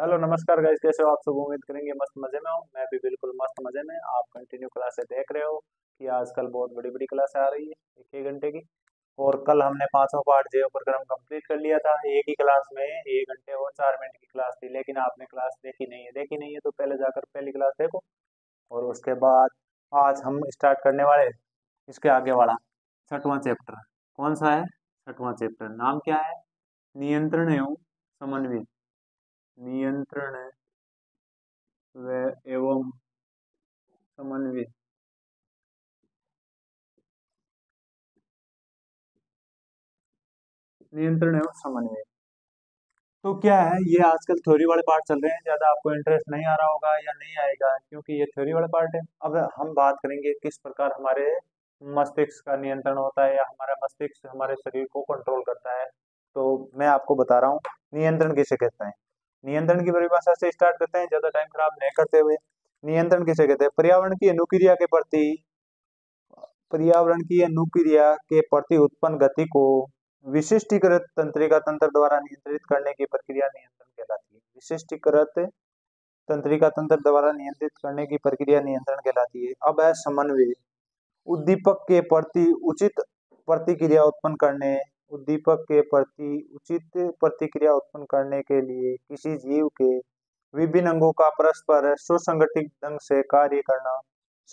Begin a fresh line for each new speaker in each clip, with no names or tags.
Hello नमस्कार guys, कैसे हो आप सब। उम्मीद करेंगे मस्त मजे में हो। मैं भी बिल्कुल मस्त मजे में। आप कंटिन्यू क्लासेस देख रहे हो कि आजकल बहुत बड़ी बड़ी क्लासें आ रही है 1 1 घंटे की। और कल हमने पांचों पार्ट जे उपक्रम कंप्लीट कर लिया था एक ही क्लास में। 1 घंटे और 4 मिनट की क्लास थी, लेकिन आपने क्लास देखी नहीं है तो पहले जाकर पहली क्लास देखो। और उसके बाद आज हम स्टार्ट करने वाले इसके आगे वाला छठवां चैप्टर। कौन सा है? छठवां चैप्टर नाम क्या है? नियंत्रण एवं समन्वय। नियंत्रण व एवं समन्वय। नियंत्रण एवं समन्वय। तो क्या है, ये आजकल थ्योरी वाले पार्ट चल रहे हैं। ज्यादा आपको इंटरेस्ट नहीं आ रहा होगा या नहीं आएगा, क्योंकि ये थ्योरी वाले पार्ट है। अब हम बात करेंगे किस प्रकार हमारे मस्तिष्क का नियंत्रण होता है या हमारा मस्तिष्क हमारे शरीर को कंट्रोल करता है। तो मैं आपको बता रहा हूँ नियंत्रण किसे कहते हैं। नियंत्रण की परिभाषा से स्टार्ट करते हैं, ज्यादा टाइम खराब नहीं करते हुए। नियंत्रण किसे कहते हैं? पर्यावरण की अनुक्रिया के प्रति उत्पन्न गति को विशिष्टीकृत तंत्रिका तंत्र द्वारा नियंत्रित करने की प्रक्रिया नियंत्रण कहलाती है। विशिष्टीकृत तंत्रिका तंत्र द्वारा नियंत्रित करने की प्रक्रिया नियंत्रण कहलाती है। अब है समन्वय। उद्दीपक के प्रति उचित प्रतिक्रिया उत्पन्न करने उद्दीपक के प्रति उचित प्रतिक्रिया उत्पन्न करने के लिए किसी जीव के विभिन्न अंगों का परस्पर सुसंगठित ढंग से कार्य करना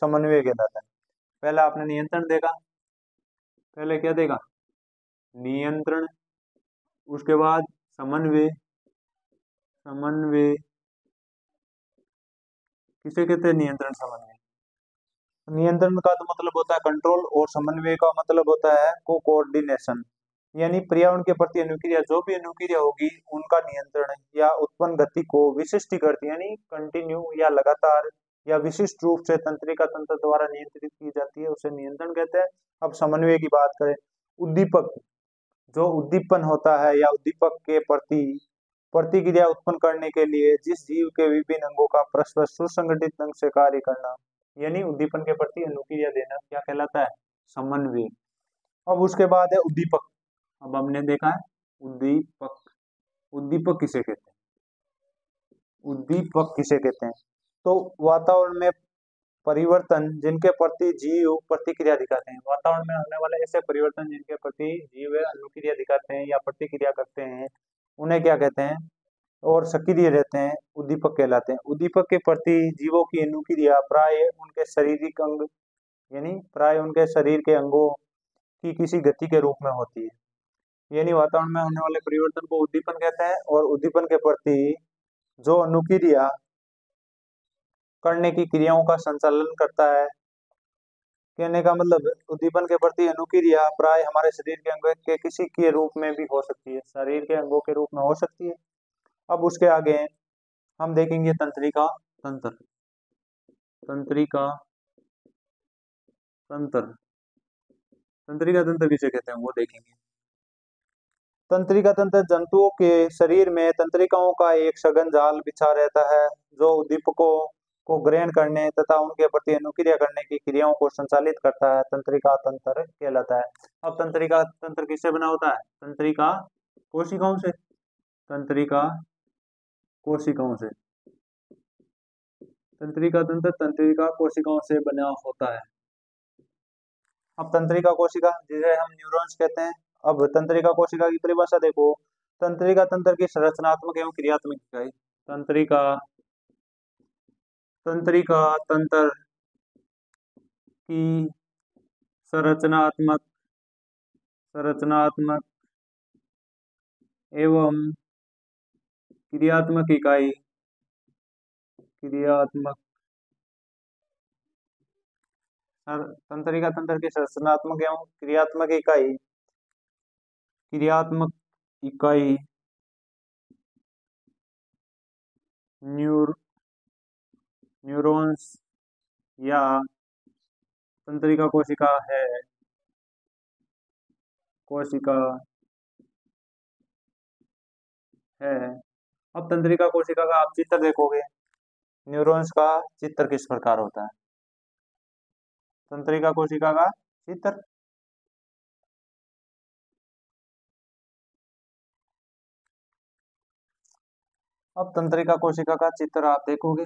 समन्वय कहलाता है। पहला आपने नियंत्रण देखा। पहले क्या देखा? नियंत्रण। उसके बाद समन्वय। समन्वय किसे कहते हैं? नियंत्रण समन्वय। नियंत्रण का तो मतलब होता है कंट्रोल, और समन्वय का मतलब होता है कोऑर्डिनेशन। यानी पर्यावरण के प्रति अनुक्रिया, जो भी अनुक्रिया होगी उनका नियंत्रण या उत्पन्न गति को विशिष्ट करती, यानी कंटिन्यू या लगातार या विशिष्ट रूप से तंत्रिका तंत्र द्वारा नियंत्रित की जाती है, उसे नियंत्रण कहते हैं। अब समन्वय की बात करें। उद्दीपक, जो उद्दीपन होता है या उद्दीपक के प्रति प्रतिक्रिया उत्पन्न करने के लिए जिस जीव के विभिन्न अंगों का परस्पर सुसंगठित ढंग से कार्य करना, यानी उद्दीपन के प्रति अनुक्रिया देना, क्या कहलाता है? समन्वय। अब उसके बाद है उद्दीपक। अब हमने देखा है उद्दीपक। उद्दीपक किसे कहते हैं? उद्दीपक किसे कहते हैं? तो वातावरण में परिवर्तन जिनके प्रति जीव प्रतिक्रिया दिखाते हैं। वातावरण में होने वाले ऐसे परिवर्तन जिनके प्रति जीव अनुक्रिया दिखाते हैं या प्रतिक्रिया करते हैं, उन्हें क्या कहते हैं? और सक्रिय रहते हैं, उद्दीपक कहलाते हैं। उद्दीपक के प्रति जीवों की अनुक्रिया प्राय उनके शारीरिक अंग, यानी प्राय उनके शरीर के अंगों की किसी गति के रूप में होती है। यानी वातावरण में होने वाले परिवर्तन को उद्दीपन कहते हैं। और उद्दीपन के प्रति जो अनुक्रिया करने की क्रियाओं का संचालन करता है, कहने का मतलब उद्दीपन के प्रति अनुक्रिया प्राय हमारे शरीर के अंगों के किसी के रूप में भी हो सकती है, शरीर के अंगों के रूप में हो सकती है। अब उसके आगे हम देखेंगे तंत्रिका तंत्र। तंत्रिका तंत्र। तंत्रिका तंत्र किसे कहते हैं वो देखेंगे। तंत्रिका तंत्र जंतुओं के शरीर में तंत्रिकाओं का एक सघन जाल बिछा रहता है, जो उद्दीपकों को ग्रहण करने तथा उनके प्रति अनुक्रिया करने की क्रियाओं को संचालित करता है। तंत्रिका तंत्र कहलाता है। अब तंत्रिका तंत्र किससे बना होता है? तंत्रिका कोशिकाओं से। तंत्रिका कोशिकाओं से। तंत्रिका तंत्र तंत्रिका कोशिकाओं से बना होता है। अब तंत्रिका कोशिका, जिसे हम न्यूरॉन्स कहते हैं। अब तंत्रिका कोशिका की परिभाषा देखो। तंत्रिका तंत्र की संरचनात्मक एवं क्रियात्मक इकाई। तंत्रिका तंत्रिका तंत्र की संरचनात्मक संरचनात्मक एवं क्रियात्मक इकाई। क्रियात्मक तंत्रिका तंत्र की संरचनात्मक एवं क्रियात्मक इकाई। क्रियात्मक इकाई न्यूरॉन्स या तंत्रिका कोशिका है। कोशिका है। अब तंत्रिका कोशिका का आप चित्र देखोगे, न्यूरॉन्स का चित्र किस प्रकार होता है? तंत्रिका कोशिका का चित्र। अब तंत्रिका कोशिका का चित्र आप देखोगे।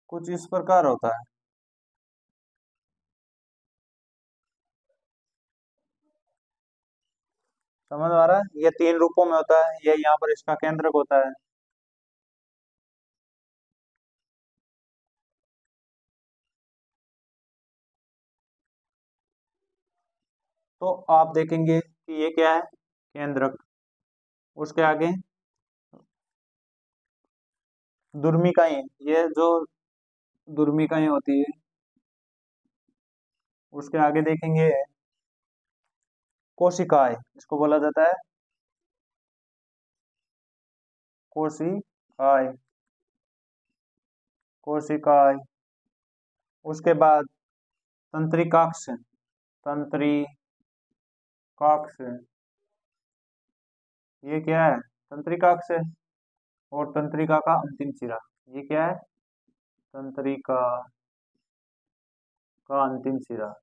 कुछ इस प्रकार होता है। समझ आ रहा है? ये 3 रूपों में होता है। ये यहाँ पर इसका केंद्रक होता है। तो आप देखेंगे कि ये क्या है, केंद्रक। उसके आगे दुर्मिकाएं, ये जो दुर्मिकाएं होती है। उसके आगे देखेंगे कोशिकाएं, इसको बोला जाता है कोशिकाएं। कोशिकाएं। उसके बाद तंत्रिकाक्ष। तंत्रिकाक्ष, ये क्या है, तंत्रिकाक्ष है। और तंत्रिका का अंतिम सिरा, ये क्या है, तंत्रिका का अंतिम सिरा।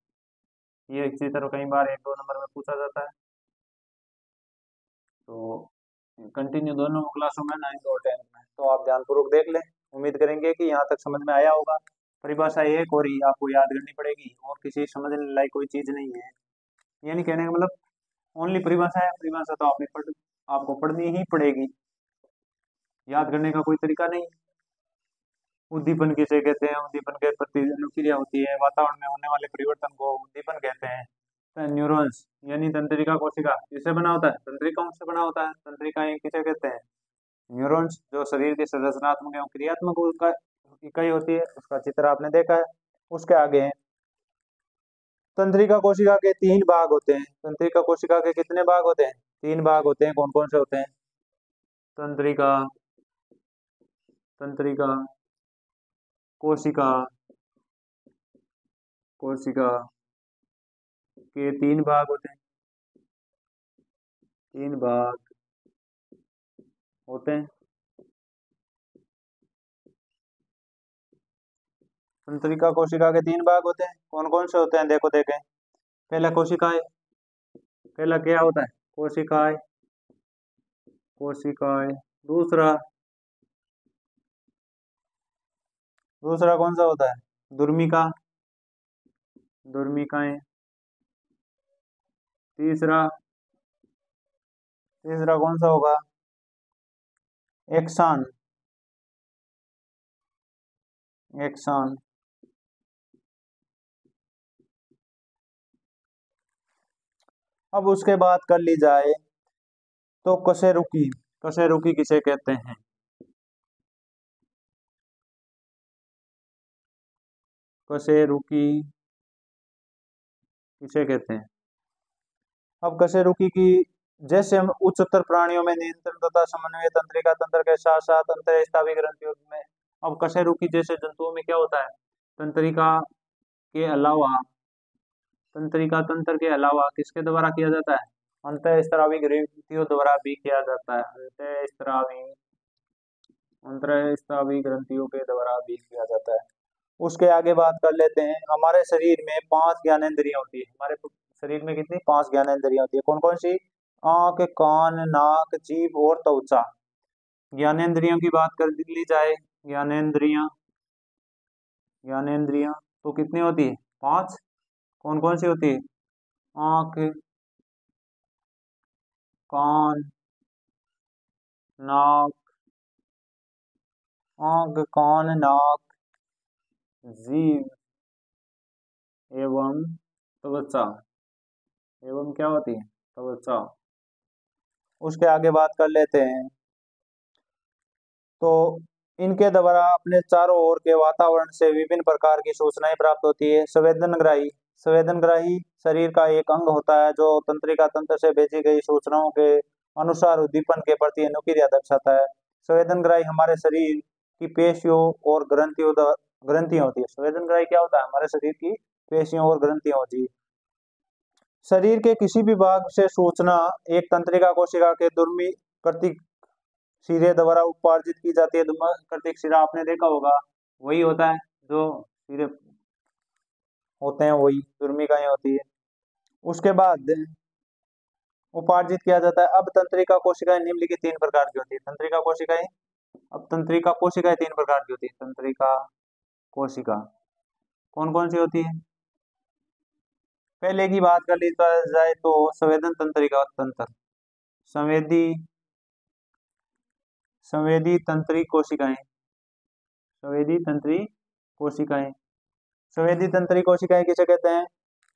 ये इसी तरह कई बार 1-2 नंबर में पूछा जाता है। तो कंटिन्यू दोनों क्लासों में, 9th और 10th में, तो आप ध्यानपूर्वक देख लें। उम्मीद करेंगे कि यहाँ तक समझ में आया होगा। परिभाषा एक और ही आपको याद करनी पड़ेगी, और किसी समझने लायक कोई चीज नहीं है। यानी कहने का मतलब ओनली परिभाषा है। परिभाषा तो आपको पढ़नी ही पड़ेगी, याद करने का कोई तरीका नहीं। उद्दीपन किसे कहते हैं? उद्दीपन के प्रति अनुक्रिया होती है। वातावरण में होने वाले परिवर्तन को उद्दीपन कहते हैं। न्यूरॉन्स यानी तंत्रिका कोशिका किससे बना होता है? तंत्रिकाओं से बना होता है। तंत्रिकाएं किसे कहते हैं? न्यूरॉन्स, जो शरीर के संरचनात्मक एवं क्रियात्मक इकाई होती है। उसका चित्र आपने देखा है। उसके आगे है तंत्रिका कोशिका के 3 भाग होते हैं। तंत्रिका कोशिका के कितने भाग होते हैं? 3 भाग होते हैं। कौन कौन से होते हैं? तंत्रिका तंत्रिका कोशिका कोशिका के 3 भाग होते हैं। 3 भाग होते हैं। तंत्रिका कोशिका के 3 भाग होते हैं। कौन कौन से होते हैं? देखो देखें। पहला कोशिकाएं। पहला क्या होता है? कोशिकाएं। कोशिकाएं। दूसरा दूसरा कौन सा होता है? दुर्मिका। दुर्मिकाएं। तीसरा तीसरा कौन सा होगा? एक्सान। एक्सान। अब उसके बात कर ली जाए तो कशेरुकी। कशेरुकी किसे कहते हैं? कशेरुकी किसे कहते हैं? अब कशेरुकी की, जैसे हम उच्चतर प्राणियों में नियंत्रण तथा समन्वय तंत्रिका तंत्र के साथ साथ अंतःस्रावी ग्रंथियों में, अब कशेरुकी जैसे जंतुओं में क्या होता है? तंत्रिका के अलावा तंत्रिका तंत्र के अलावा किसके द्वारा किया जाता है? अंतःस्रावी ग्रंथियों द्वारा भी किया जाता है। अंतःस्रावी ग्रंथियों के द्वारा भी किया जाता है। उसके आगे बात कर लेते हैं। हमारे शरीर में 5 ज्ञानेंद्रियां होती है। हमारे शरीर में कितनी? 5 ज्ञानेंद्रियां होती है। कौन कौन सी? आंख, कान, नाक, जीभ और त्वचा। ज्ञानेंद्रियों की बात कर ली जाए, ज्ञानेंद्रियां ज्ञानेंद्रियां तो कितनी होती है? 5। कौन कौन सी होती है? आंख, कान, नाक, आंख, कान, नाक, जीभ एवं त्वचा। एवं क्या होती है? त्वचा। उसके आगे बात कर लेते हैं। तो इनके द्वारा अपने चारों ओर के वातावरण से विभिन्न प्रकार की सूचनाएं प्राप्त होती है। संवेदनग्राही। संवेदनग्राही शरीर का एक अंग होता है जो तंत्रिका तंत्र से भेजी गई सूचनाओं के अनुसार उद्दीपन के प्रति अनुक्रिया दर्शाता है। संवेदनग्राही हमारे शरीर की पेशियों और ग्रंथियां होती है। संवेदनग्राही क्या होता है? हमारे शरीर की पेशियों और ग्रंथियां होती है। शरीर के किसी भी भाग से सूचना एक तंत्रिका कोशिका के दुर्मी प्रति सिरे द्वारा उपार्जित की जाती है। कृतिक शिरा आपने देखा होगा, वही होता है जो सिरे होते हैं, वही दुर्मिकाएं होती है। उसके बाद उपार्जित किया जाता है। अब तंत्रिका कोशिकाएं निम्नलिखित तीन प्रकार की होती है। तंत्रिका कोशिकाएं, अब तंत्रिका कोशिकाएं तीन प्रकार की होती है। तंत्रिका कोशिका कौन कौन सी होती है? पहले की बात कर ली जाए तो संवेदन तंत्रिका तंत्र, संवेदी संवेदी तंत्री कोशिकाएं, संवेदी तंत्री कोशिकाएं, संवेदी तंत्री कोशिकाएं किसे कहते हैं?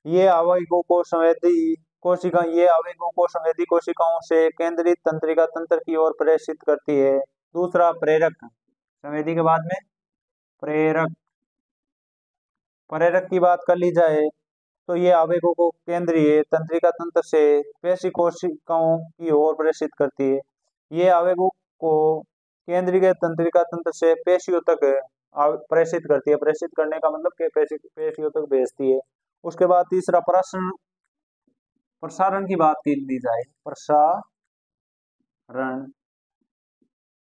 ये आवेगों को संवेदी कोशिका, ये आवेगों को संवेदी कोशिकाओं से केंद्रित तंत्रिका तंत्र की ओर प्रेषित करती है। दूसरा प्रेरक, संवेदी के बाद में प्रेरक, प्रेरक की बात कर ली जाए तो ये आवेगों को केंद्रीय तंत्रिका तंत्र से पेशी कोशिकाओं की ओर प्रेषित करती है। ये आवेगों को केंद्रीय तंत्रिका तंत्र से पेशियों तक प्रेषित करती है। प्रेषित करने का मतलब कि पेशियों तक भेजती है। उसके बाद तीसरा प्रसारण, प्रसारण की बात की ली जाए, प्रसारण,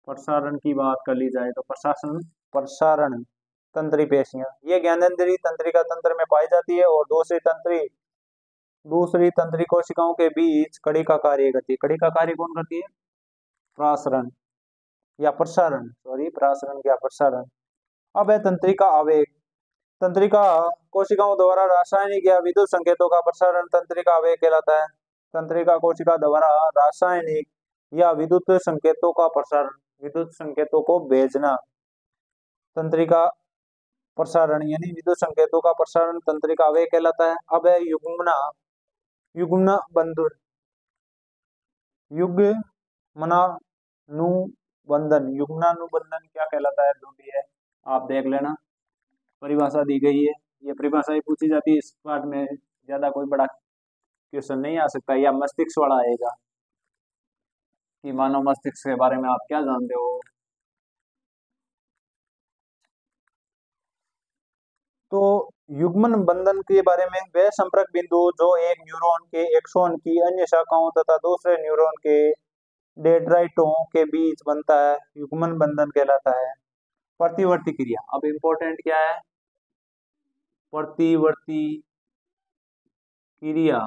प्रसारण की बात कर ली जाए तो प्रसारण तंत्री पेशियां ये ज्ञानेंद्रिय तंत्रिका तंत्र में पाई जाती है और दूसरी तंत्री कोशिकाओं के बीच कड़ी का कार्य करती है। कड़ी का कार्य कौन करती है? प्रसारण या प्रसारण, सॉरी प्रसारण या प्रसारण। अब है तंत्रिका आवेग। तंत्रिका कोशिकाओं द्वारा रासायनिक या विद्युत संकेतों का प्रसारण तंत्रिका आवेग कहलाता है। तंत्रिका कोशिका द्वारा रासायनिक या विद्युत संकेतों का प्रसारण, विद्युत संकेतों को भेजना, तंत्रिका प्रसारण यानी विद्युत संकेतों का प्रसारण तंत्रिका आवेग कहलाता है। अब है युग्मना, युग्मना बंधन, युग्मनानुबंधन, युग्मनानुबंधन क्या कहलाता है जो भी है आप देख लेना, परिभाषा दी गई है। ये परिभाषा ही पूछी जाती है इस पार्ट में, ज्यादा कोई बड़ा क्वेश्चन नहीं आ सकता, या मस्तिष्क वाला आएगा कि मानव मस्तिष्क के बारे में आप क्या जानते हो। तो युग्मन बंधन के बारे में, वे संपर्क बिंदु जो एक न्यूरॉन के एक्सोन की अन्य शाखाओं तथा दूसरे न्यूरॉन के डेंड्राइटों के बीच बनता है, युग्मन बंधन कहलाता है। प्रतिवर्ती क्रिया, अब इंपॉर्टेंट क्या है? प्रतिवर्ती क्रिया,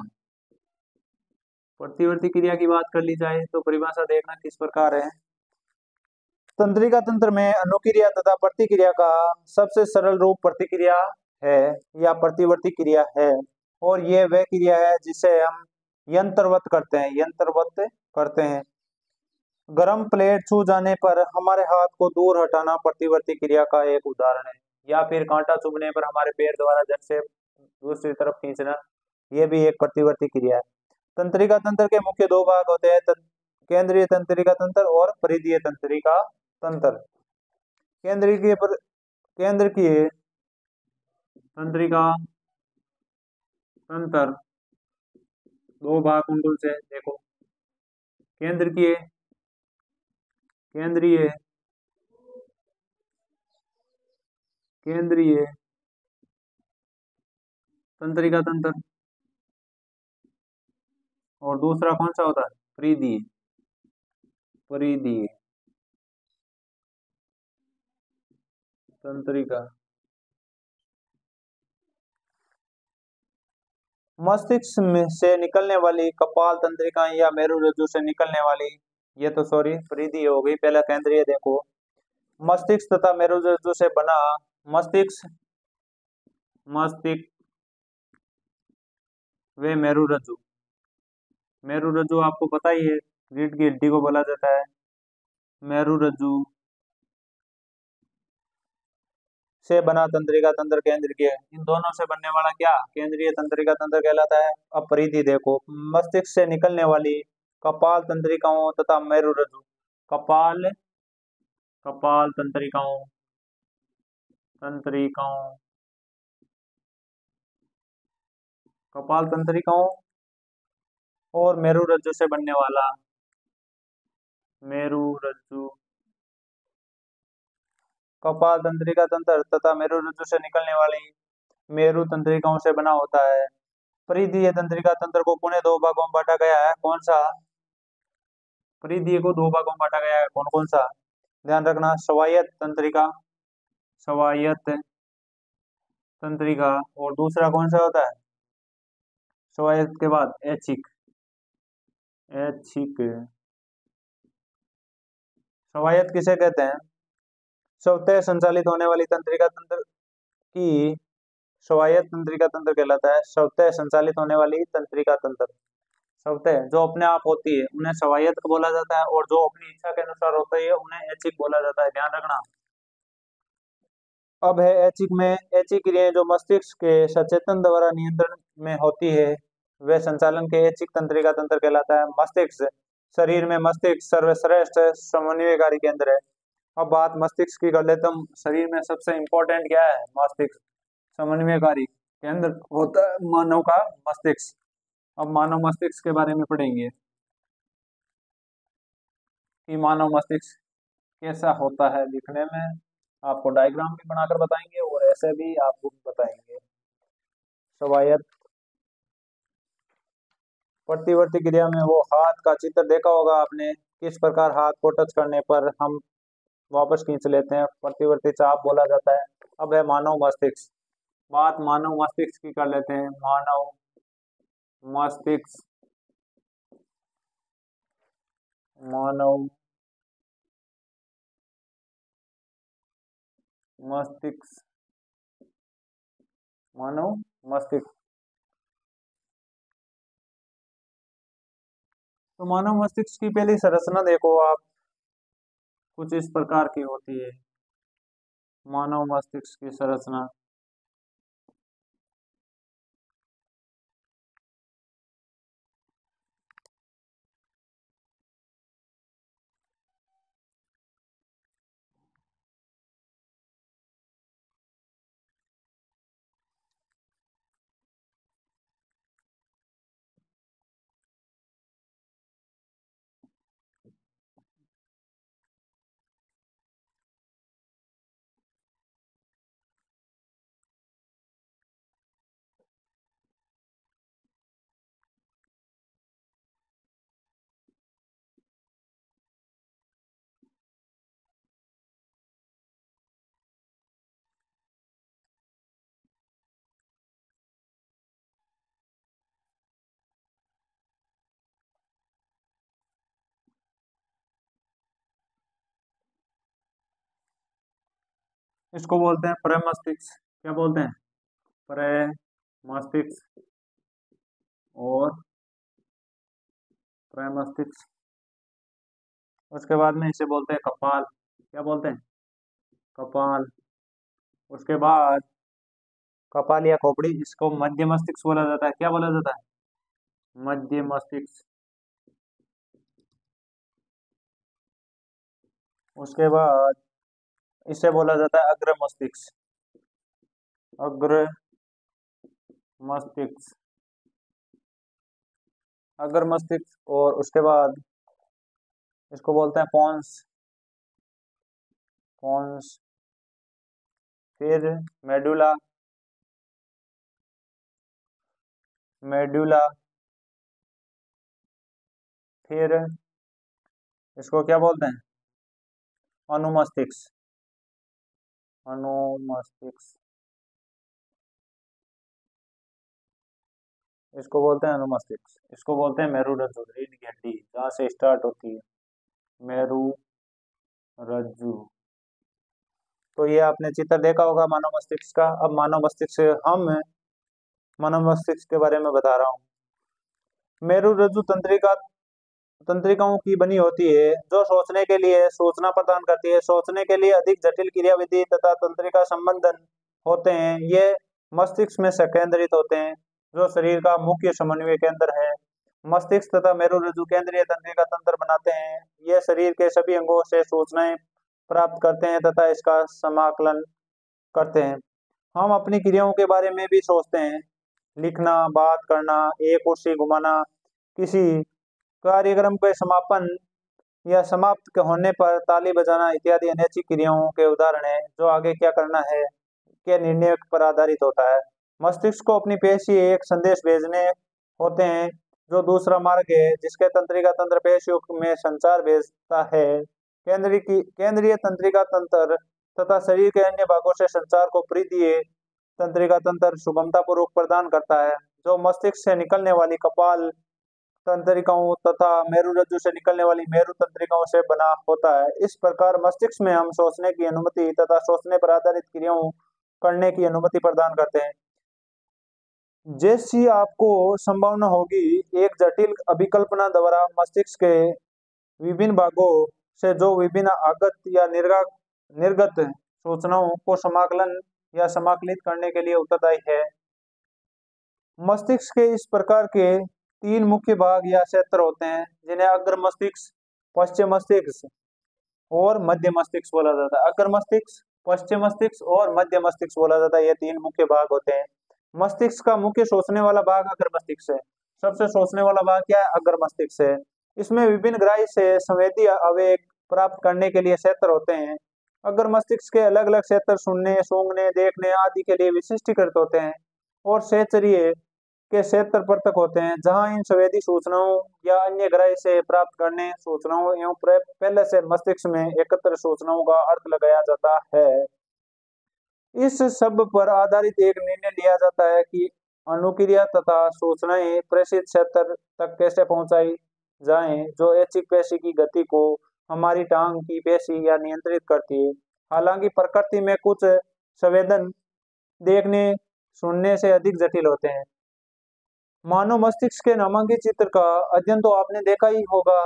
प्रतिवर्ती क्रिया की बात कर ली जाए तो परिभाषा देखना किस प्रकार है। तंत्रिका तंत्र में अनुक्रिया तथा प्रतिक्रिया का सबसे सरल रूप प्रतिक्रिया है या प्रतिवर्ती क्रिया है, और ये वह क्रिया है जिसे हम यंत्रवत करते हैं, यंत्रवत करते हैं। गरम प्लेट छू जाने पर हमारे हाथ को दूर हटाना प्रतिवर्ती क्रिया का एक उदाहरण है, या फिर कांटा चुभने पर हमारे पैर द्वारा जड़ से दूसरी तरफ खींचना, ये भी एक प्रतिवर्ती क्रिया है। तंत्रिका तंत्र के मुख्य दो भाग होते हैं, केंद्रीय तंत्रिका तंत्र और परिधीय तंत्रिका तंत्र। केंद्रीय तंत्रिका तंत्र दो भाग कौन कौन से देखो, केंद्रीय केंद्रीय केंद्रीय तंत्रिका तंत्र, और दूसरा कौन सा होता है? परिधीय, परिधीय तंत्रिका। मस्तिष्क में से निकलने वाली कपाल तंत्रिका या मेरुरज्जु से निकलने वाली, ये तो सॉरी परिधीय हो गई, पहला केंद्रीय देखो। मस्तिष्क तथा मेरुरज्जु से बना मस्तिष्क, मस्तिष्क वे मेरुरज्जु, मेरुरज्जु आपको पता ही है रीढ़ की हड्डी को बोला जाता है मेरुरज्जु से बना तंत्रिका तंत्र केंद्रीय, इन दोनों से बनने वाला क्या केंद्रीय तंत्रिका तंत्र कहलाता है। अब परिधि देखो, मस्तिष्क से निकलने वाली कपाल तंत्रिकाओं तथा मेरुरज्जु, कपाल कपाल तंत्रिकाओं तंत्रिकाओं कपाल तंत्रिकाओं और मेरुरज्जु से बनने वाला मेरुरज्जु, कपाल तंत्रिका तंत्र तथा मेरुरज्जु से निकलने वाली मेरु तंत्रिकाओं से बना होता है। परिधीय तंत्रिका तंत्र को पुणे दो भागों में बांटा गया है, कौन सा? परिधीय को दो भागों में बांटा गया है, कौन कौन सा? ध्यान रखना, स्वायत्त तंत्रिका, स्वायत्त तंत्रिका, और दूसरा कौन सा होता है? स्वायत्त के बाद ऐच्छिक, ऐच्छिक। स्वायत्त किसे कहते हैं? स्वतः संचालित होने वाली तंत्रिका तंत्र की स्वायत्त तंत्रिका तंत्र कहलाता है। स्वतः संचालित होने वाली तंत्रिका तंत्र, स्वतः जो अपने आप होती है उन्हें स्वायत्त बोला जाता है, और जो अपनी इच्छा के अनुसार होती है उन्हें ऐच्छिक बोला जाता है। ध्यान रखना। अब है ऐच्छिक में, ऐच्छिक क्रियाएं जो मस्तिष्क के सचेतन द्वारा नियंत्रण में होती है वे संचालन के ऐच्छिक तंत्रिका तंत्र कहलाता है। मस्तिष्क, शरीर में मस्तिष्क सर्वश्रेष्ठ समन्वयकारी केंद्र है। अब बात मस्तिष्क की कर लेते हम। शरीर में सबसे इंपॉर्टेंट क्या है? मस्तिष्क, समन्वयकारी केंद्र होता है मानव का मस्तिष्क। अब मानव मस्तिष्क के बारे में पढ़ेंगे कि मानव मस्तिष्क कैसा होता है। लिखने में आपको डायग्राम भी बनाकर बताएंगे और ऐसे भी आपको बताएंगे। स्वायत्त प्रतिवर्ती क्रिया में वो हाथ का चित्र देखा होगा आपने, किस प्रकार हाथ को टच करने पर हम वापस खींच लेते हैं, प्रतिवर्ती चाप बोला जाता है। अब है मानव मस्तिष्क। बात मानव मस्तिष्क की कर लेते हैं। मानव मस्तिष्क, मानव मस्तिष्क, मानव मस्तिष्क। तो मानव मस्तिष्क की पहली संरचना देखो आप, कुछ इस प्रकार की होती है मानव मस्तिष्क की संरचना। इसको बोलते हैं प्रमस्तिष्क। क्या बोलते हैं? प्रमस्तिष्क और प्रमस्तिष्क। उसके बाद में इसे बोलते हैं कपाल। क्या बोलते हैं? कपाल। उसके बाद कपाल या खोपड़ी, इसको मध्य मस्तिष्क बोला जाता है। क्या बोला जाता है? मध्य मस्तिष्क। उसके बाद इसे बोला जाता है अग्र मस्तिष्क, अग्र मस्तिष्क, अग्र मस्तिष्क। और उसके बाद इसको बोलते हैं पोन्स, पोन्स। फिर मेडुला, मेडुला। फिर इसको क्या बोलते हैं? अनुमस्तिष्क, अनुमस्तिष्क। इसको बोलते हैं अनुमस्तिष्क। इसको बोलते हैं मेरुरज्जु, रीढ़ की हड्डी जहाँ से स्टार्ट होती है, मेरुरज्जु। तो ये आपने चित्र देखा होगा मानव मस्तिष्क का। अब मानव मस्तिष्क, हम मानव मस्तिष्क के बारे में बता रहा हूँ। मेरुरज्जु तंत्रिका, तंत्रिकाओं की बनी होती है जो सोचने के लिए सूचना प्रदान करती है। सोचने के लिए अधिक जटिल क्रियाविधि तथा तंत्रिका संबंधन होते हैं। ये मस्तिष्क में संकेंद्रित होते हैं जो शरीर का मुख्य समन्वय केंद्र है। मस्तिष्क तथा मेरुरज्जु केंद्रीय तंत्रिका तंत्र बनाते हैं। ये शरीर के सभी अंगों से सूचनाएं प्राप्त करते हैं तथा इसका समाकलन करते हैं। हम अपनी क्रियाओं के बारे में भी सोचते हैं। लिखना, बात करना, एक कुर्सी घुमाना, किसी कार्यक्रम के समापन या समाप्त होने पर ताली बजाना इत्यादि अनैच्छिक क्रियाओं के उदाहरण हैं जो आगे क्या करना है के निर्णय पर आधारित होता है। मस्तिष्क को अपनी पेशी एक संदेश भेजने होते हैं। जो दूसरा मार्ग है जिसके तंत्रिका तंत्र पेशियों में संचार भेजता है। केंद्रीय तंत्रिका तंत्र तथा शरीर के अन्य भागों से संचार को परिधीय तंत्रिका तंत्र सुगमता पूर्वक प्रदान करता है, जो मस्तिष्क से निकलने वाली कपाल तंत्रिकाओं तथा मेरुरज्जु से निकलने वाली मेरु तंत्रिकाओं से बना होता है। इस प्रकार मस्तिष्क में हम सोचने की अनुमति तथा सोचने पर आधारित क्रियाओं करने की अनुमति प्रदान करते हैं। जैसी आपको संभावना होगी, एक जटिल अभिकल्पना द्वारा मस्तिष्क के विभिन्न भागों से जो विभिन्न आगत या निर्गत सूचनाओं को समाकलन या समाकलित करने के लिए उत्तरदायी है। मस्तिष्क के इस प्रकार के तीन मुख्य भाग या क्षेत्र होते हैं, जिन्हें अग्र मस्तिष्क, पश्चिम मस्तिष्क और मध्य मस्तिष्क बोला जाता है। अग्र मस्तिष्क, पश्चिम मस्तिष्क और मध्य मस्तिष्क बोला जाता है। ये तीन मुख्य भाग होते हैं। मस्तिष्क का मुख्य सोचने वाला भाग अग्र मस्तिष्क है। सबसे सोचने वाला भाग क्या है? अग्र मस्तिष्क है। इसमें विभिन्न ग्राही से संवेदी आवेग प्राप्त करने के लिए क्षेत्र होते हैं। अग्र मस्तिष्क के अलग अलग क्षेत्र सुनने, सूंघने, देखने आदि के लिए विशिष्टीकृत होते हैं और सहचर्य के क्षेत्र पृथक होते हैं, जहां इन संवेदी सूचनाओं या अन्य ग्राही से प्राप्त करने सूचनाओं एवं पहले से मस्तिष्क में एकत्र सूचनाओं का अर्थ लगाया जाता है। इस सब पर आधारित एक निर्णय लिया जाता है कि अनुक्रिया तथा सूचनाएं प्रेषित क्षेत्र तक कैसे पहुंचाई जाएं, जो ऐच्छिक पेशी की गति को हमारी टांग की पेशी या नियंत्रित करती है। हालांकि प्रकृति में कुछ संवेदन देखने सुनने से अधिक जटिल होते हैं। मानव मस्तिष्क के नामांकित चित्र का अध्ययन तो आपने देखा ही होगा।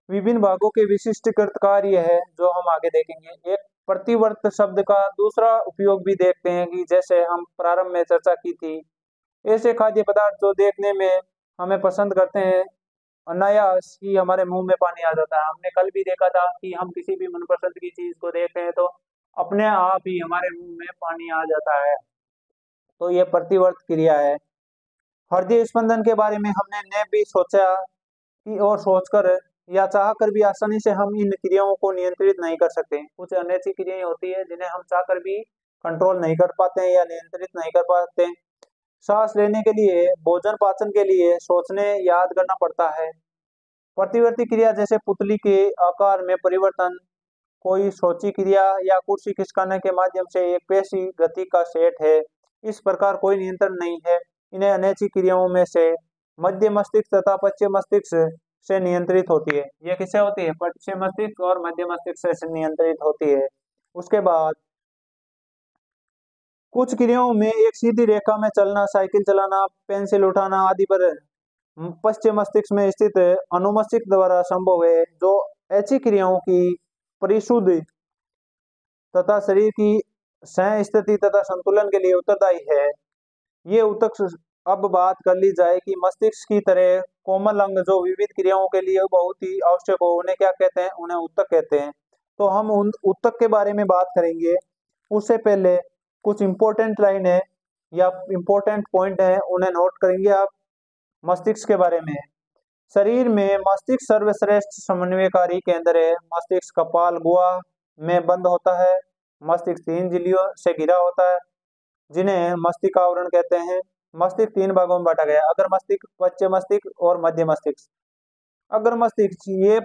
विभिन्न भागों के विशिष्टीकृत कार्य है जो हम आगे देखेंगे। एक प्रतिवर्त शब्द का दूसरा उपयोग भी देखते हैं कि जैसे हम प्रारंभ में चर्चा की थी, ऐसे खाद्य पदार्थ जो देखने में हमें पसंद करते हैं, अनायास ही हमारे मुंह में पानी आ जाता है। हमने कल भी देखा था कि हम किसी भी मनपसंद की चीज को देखते हैं तो अपने आप ही हमारे मुंह में पानी आ जाता है। तो ये प्रतिवर्त क्रिया है। हृदय स्पंदन के बारे में हमने ने भी सोचा कि और सोचकर या चाहकर भी आसानी से हम इन क्रियाओं को नियंत्रित नहीं कर सकते। कुछ अनैच्छिक क्रियाएं होती है जिन्हें हम चाहकर भी कंट्रोल नहीं कर पाते हैं या नियंत्रित नहीं कर पाते। सांस लेने के लिए, भोजन पाचन के लिए सोचने याद करना पड़ता है। प्रतिवर्ती क्रिया जैसे पुतली के आकार में परिवर्तन, कोई सोची क्रिया या कुर्सी खिसकाने के माध्यम से एक पेशी गति का सेट है। इस प्रकार कोई नियंत्रण नहीं है। इन्हें अनैच्छिक क्रियाओं में से मध्य मस्तिष्क तथा पश्चिम मस्तिष्क से नियंत्रित होती है। ये किससे होती है? पश्चिम मस्तिष्क और मध्य मस्तिष्क से नियंत्रित होती है। उसके बाद कुछ क्रियाओं में एक सीधी रेखा में चलना, साइकिल चलाना, पेंसिल उठाना आदि पर पश्चिम मस्तिष्क में स्थित अनुमस्तिष्क द्वारा संभव है, जो ऐच्छिक क्रियाओं की परिशुद्धि तथा शरीर की सह स्थिति तथा संतुलन के लिए उत्तरदायी है। ये ऊतक, अब बात कर ली जाए कि मस्तिष्क की तरह कोमल अंग जो विविध क्रियाओं के लिए बहुत ही आवश्यक हो, उन्हें क्या कहते हैं? उन्हें ऊतक कहते हैं। तो हम उन ऊतक के बारे में बात करेंगे। उससे पहले कुछ इंपॉर्टेंट लाइन है या इंपॉर्टेंट पॉइंट है, उन्हें नोट करेंगे आप। मस्तिष्क के बारे में, शरीर में मस्तिष्क सर्वश्रेष्ठ समन्वयकारी केंद्र है। मस्तिष्क कपाल गुहा में बंद होता है। मस्तिष्क 3 झिल्लियों से घिरा होता है, जिन्हें मस्तिष्क आवरण कहते हैं। मस्तिष्क 3 भागों में बांटा गया है: अग्र मस्तिष्क, पश्चिम मस्तिष्क और मध्य मस्तिष्क। अग्र मस्तिष्क ये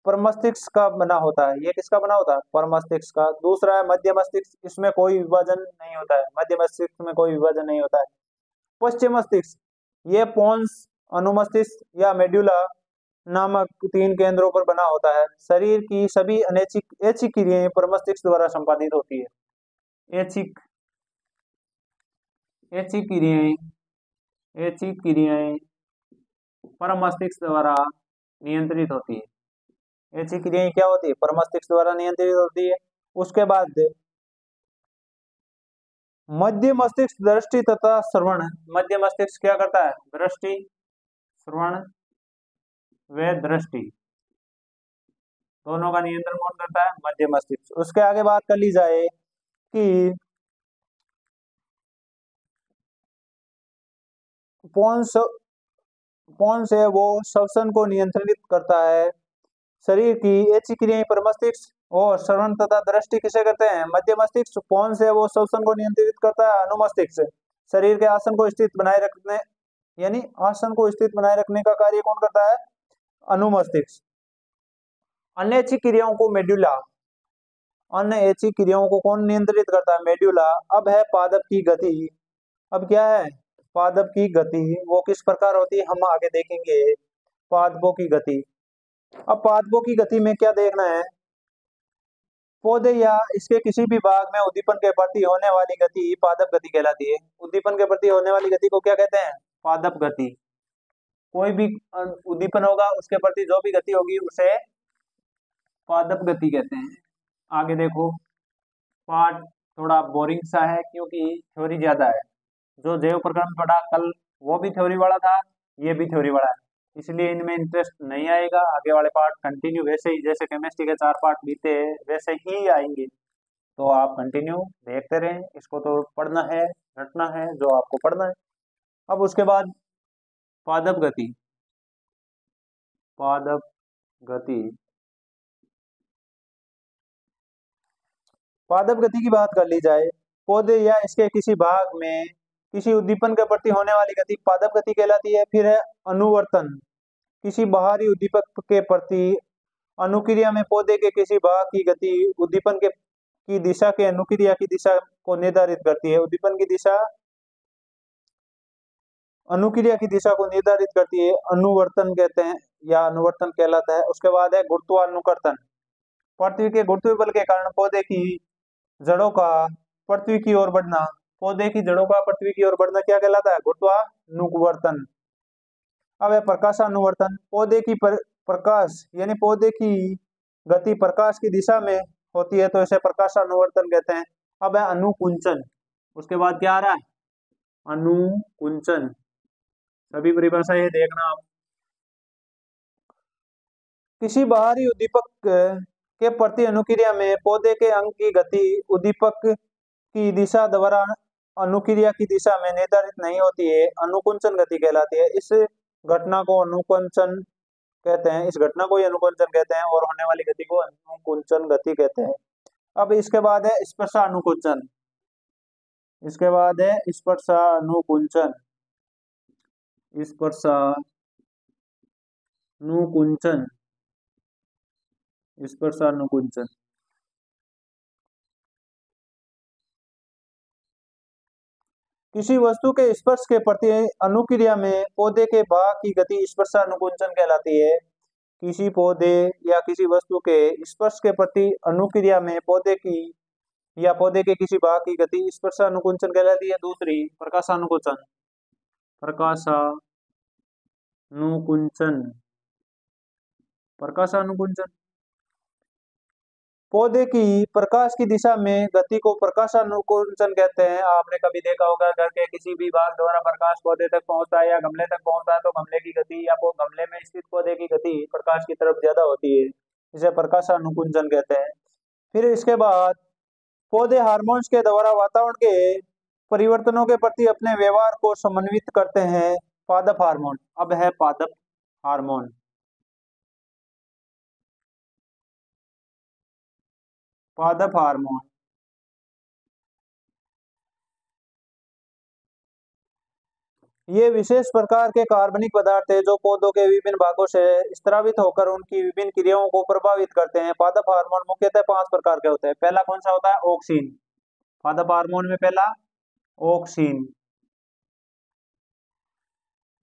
प्रमस्तिष्क का बना होता है। ये किसका बना होता है? प्रमस्तिष्क का। दूसरा है मध्य मस्तिष्क, इसमें कोई विभाजन नहीं होता है। मध्य मस्तिष्क में कोई विभाजन नहीं होता है। पश्चिम मस्तिष्क ये पोन्स, अनुमस्तिष्क या मेड्यूला नामक 3 केंद्रों पर बना होता है। शरीर की सभी ऐच्छिक क्रियाएं प्रमस्तिष्क द्वारा संपादित होती है। ऐच्छिक क्रियाएं परमस्तिष्क द्वारा नियंत्रित होती है। ऐच्छिक क्रियाएं क्या होती है? परमस्तिष्क द्वारा नियंत्रित होती है। उसके बाद मध्य मस्तिष्क दृष्टि तथा श्रवण। मध्य मस्तिष्क क्या करता है? दृष्टि, श्रवण व दृष्टि दोनों का नियंत्रण कौन करता है? मध्य मस्तिष्क। उसके आगे बात कर ली जाए कि पोन्स है वो श्वसन को नियंत्रित करता है। शरीर की ऐच्छिक क्रियाएं परमस्तिष्क और श्रवण तथा दृष्टि किसे करते हैं? मध्य मस्तिष्क। पोन्स है वो श्वसन को नियंत्रित करता है। अनुमस्तिष्क शरीर के आसन को स्थित बनाए रखने यानी आसन को स्थित बनाए रखने का कार्य कौन करता है? अनुमस्तिष्क। अन्य ऐच्छिक क्रियाओं को मेडुला, अन्य ऐच्छिक क्रियाओं को कौन नियंत्रित करता है? मेडुला। अब है पादप की गति। अब क्या है? पादप की गति वो किस प्रकार होती है हम आगे देखेंगे। पादपों की गति। अब पादपों की गति में क्या देखना है? पौधे या इसके किसी भी भाग में उद्दीपन के प्रति होने वाली गति पादप गति कहलाती है। उद्दीपन के प्रति होने वाली गति को क्या कहते हैं? पादप गति। कोई भी उद्दीपन होगा उसके प्रति जो भी गति होगी उसे पादप गति कहते हैं। आगे देखो, पाठ थोड़ा बोरिंग सा है क्योंकि थ्योरी ज्यादा है। जो जैव प्रकरण पढ़ा कल वो भी थ्योरी वाला था, ये भी थ्योरी वाला है, इसलिए इनमें इंटरेस्ट नहीं आएगा। आगे वाले पार्ट कंटिन्यू वैसे ही जैसे केमिस्ट्री के 4 पार्ट बीते वैसे ही आएंगे, तो आप कंटिन्यू देखते रहें। इसको तो पढ़ना है, रटना है जो आपको पढ़ना है। अब उसके बाद पादप गति। पादप गति, पादप गति की बात कर ली जाए, पौधे या इसके किसी भाग में किसी उद्दीपन के प्रति होने वाली गति पादप गति कहलाती है। फिर है अनुवर्तन, किसी बाहरी उद्दीपक के प्रति अनुक्रिया में पौधे के किसी भाग की गति उद्दीपन के की दिशा के अनुक्रिया की दिशा को निर्धारित करती है। उद्दीपन की दिशा अनुक्रिया की दिशा को निर्धारित करती है, अनुवर्तन कहते हैं या अनुवर्तन कहलाता है। उसके बाद है गुरुत्वानुकर्तन, पृथ्वी के गुरुत्वीय बल के कारण पौधे की जड़ों का पृथ्वी की ओर बढ़ना, पौधे की जड़ों का पृथ्वी की ओर बढ़ना क्या कहलाता है? गुरुत्वानुवर्तन। अब है प्रकाशानुवर्तन, पौधे की प्रकाश यानी पौधे की गति प्रकाश की दिशा में होती है तो इसे प्रकाशानुवर्तन कहते हैं। अब है अनुकुंचन, उसके बाद क्या आ रहा है? अनुकुंचन। सभी परिभाषा ये देखना आप। किसी बाहरी उद्दीपक के प्रति अनुक्रिया में पौधे के अंग की गति उद्दीपक की दिशा द्वारा अनुक्रिया की दिशा में निर्धारित नहीं होती है, अनुकुंचन गति कहलाती है। इस घटना को अनुकुंचन कहते हैं, इस घटना को ही अनुकुंचन कहते हैं और होने वाली गति को अनुकुंचन गति कहते हैं। अब इसके बाद है स्पर्शानुकुंचन, इसके बाद है स्पर्शानुकुंचन। स्पर्शानुकुंचन, स्पर्शानुकुंचन। किसी वस्तु के स्पर्श के प्रति अनुक्रिया में पौधे के भाग की गति स्पर्शानुकुंचन कहलाती है। किसी पौधे या किसी वस्तु के स्पर्श के प्रति अनुक्रिया में पौधे की या पौधे के किसी भाग की गति स्पर्शानुकुंचन कहलाती है। दूसरी प्रकाशानुकुंचन, प्रकाशानुकुंचन, प्रकाशानुकुंचन। पौधे की प्रकाश की दिशा में गति को प्रकाशानुकुंचन कहते हैं। आपने कभी देखा होगा घर के किसी भी भाग द्वारा प्रकाश पौधे तक पहुंचता है या गमले तक पहुंचता है तो गमले की गति या वो गमले में स्थित पौधे की गति प्रकाश की तरफ ज्यादा होती है, इसे प्रकाशानुकुंचन कहते हैं। फिर इसके बाद पौधे हार्मोन्स के द्वारा वातावरण के परिवर्तनों के प्रति अपने व्यवहार को समन्वित करते हैं, पादप हार्मोन। अब है पादप हार्मोन। पादप हार्मोन ये विशेष प्रकार के कार्बनिक पदार्थ है जो पौधों के विभिन्न भागों से स्रावित होकर उनकी विभिन्न क्रियाओं को प्रभावित करते हैं। पादप हार्मोन मुख्यतः 5 प्रकार के होते हैं। पहला कौन सा होता है? ऑक्सिन। पादप हार्मोन में पहला ऑक्सिन,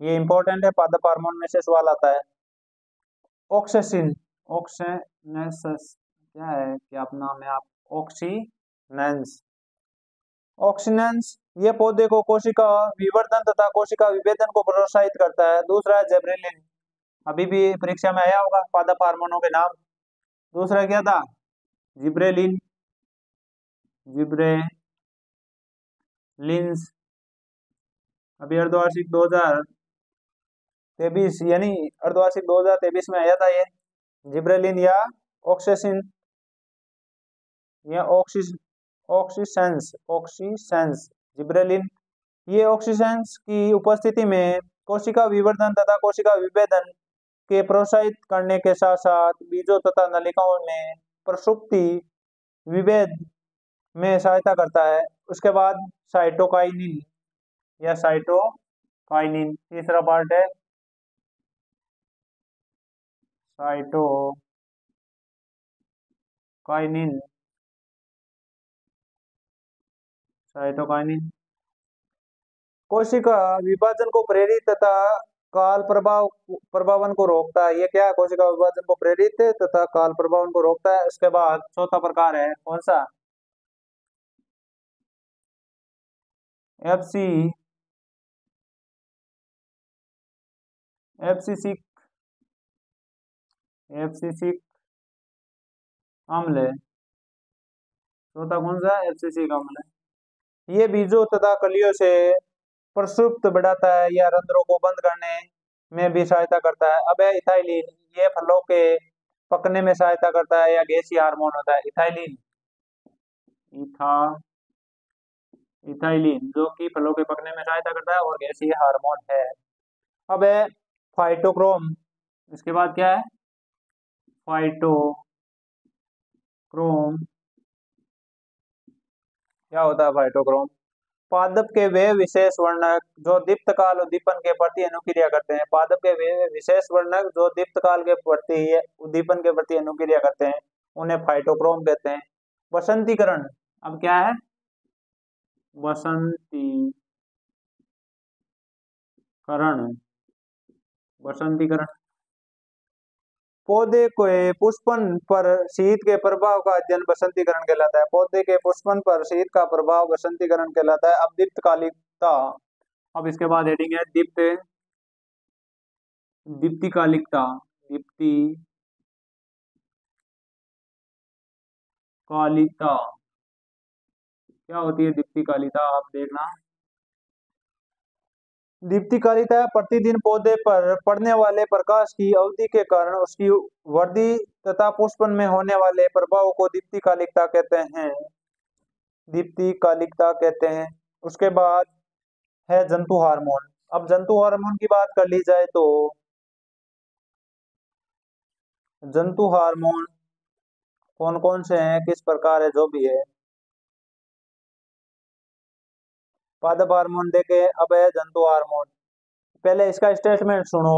ये इंपॉर्टेंट है, पादप हार्मोन में से सवाल आता है। ऑक्सीसिन, ऑक्सीनेस क्या है, क्या अपना में आप ऑक्सीनेंस, ऑक्सीनेंस ये पौधे को कोशिका विवर्धन तथा कोशिका विभेदन को प्रोत्साहित करता है। दूसरा है जिब्रेलिन, अभी भी परीक्षा में आया होगा पादप हार्मोनों के नाम। दूसरा क्या था? Gibberellin, gibberellins. अभी अर्धवार्षिक 2023 यानी अर्धवार्षिक 2023 में आया था ये जिब्रेलिन या ऑक्सीसिन या ऑक्सीसेंस, ऑक्सीसेंस, जिब्रेलिन। ये ऑक्सीसेंस की उपस्थिति में कोशिका विवर्धन तथा कोशिका विभेदन के प्रोत्साहित करने के साथ साथ बीजों तथा नलिकाओं में प्रसुप्ति विभेद में सहायता करता है। उसके बाद साइटोकाइनिन या साइटोकाइनिन, काइनिन। तीसरा पार्ट है साइटोकाइनिन। साइटोकाइनिन कोशिका विभाजन को प्रेरित तथा काल प्रभावन को रोकता है। ये क्या है? कोशिका विभाजन को प्रेरित तथा काल प्रभावन को रोकता है। उसके बाद चौथा प्रकार है कौन सा? एफसी एफसीसिक एफसीसिक अम्ल। चौथा कौन सा? एफसीसिक अम्ल। ये बीजों तथा कलियों से प्रसुप्त बढ़ाता है या रंध्रों को बंद करने में भी सहायता करता है। अब है इथाइलिन। ये फलों के पकने में सहायता करता है या गैसीय हार्मोन होता है। इथाइलिन इथा इथाइलिन जो कि फलों के पकने में सहायता करता है और गैसीय हार्मोन है। अब है फाइटोक्रोम। इसके बाद क्या है? फाइटोक्रोम। क्या होता है फाइटोक्रोम? पादप के वे विशेष वर्णक जो दीप्तकाल उद्दीपन के प्रति अनुक्रिया करते हैं। पादप के वे विशेष वर्णक जो दीप्तकाल के प्रति उद्दीपन के प्रति अनुक्रिया करते हैं उन्हें फाइटोक्रोम कहते हैं। बसंतीकरण। अब क्या है? बसंतीकरण। बसंतीकरण पौधे के पुष्पन पर शीत के प्रभाव का अध्ययन बसंतीकरण कहलाता है। पौधे के पुष्पन पर शीत का प्रभाव बसंतीकरण कहलाता है। अब दीप्तकालिकता। अब इसके बाद हेडिंग है दीप्तिकालिकता। दीप्तिकालिकता क्या होती है? दीप्तिकालिकता आप देखना। दीप्तिकालिकता प्रतिदिन पौधे पर पड़ने वाले प्रकाश की अवधि के कारण उसकी वृद्धि तथा पुष्पन में होने वाले प्रभाव को दीप्तिकालिकता कहते हैं। दीप्तिकालिकता कहते हैं। उसके बाद है जंतु हार्मोन। अब जंतु हार्मोन की बात कर ली जाए तो जंतु हार्मोन कौन कौन से हैं, किस प्रकार है, जो भी है। पादप हार्मोन देखे। अब है जंतु हार्मोन। पहले इसका स्टेटमेंट सुनो।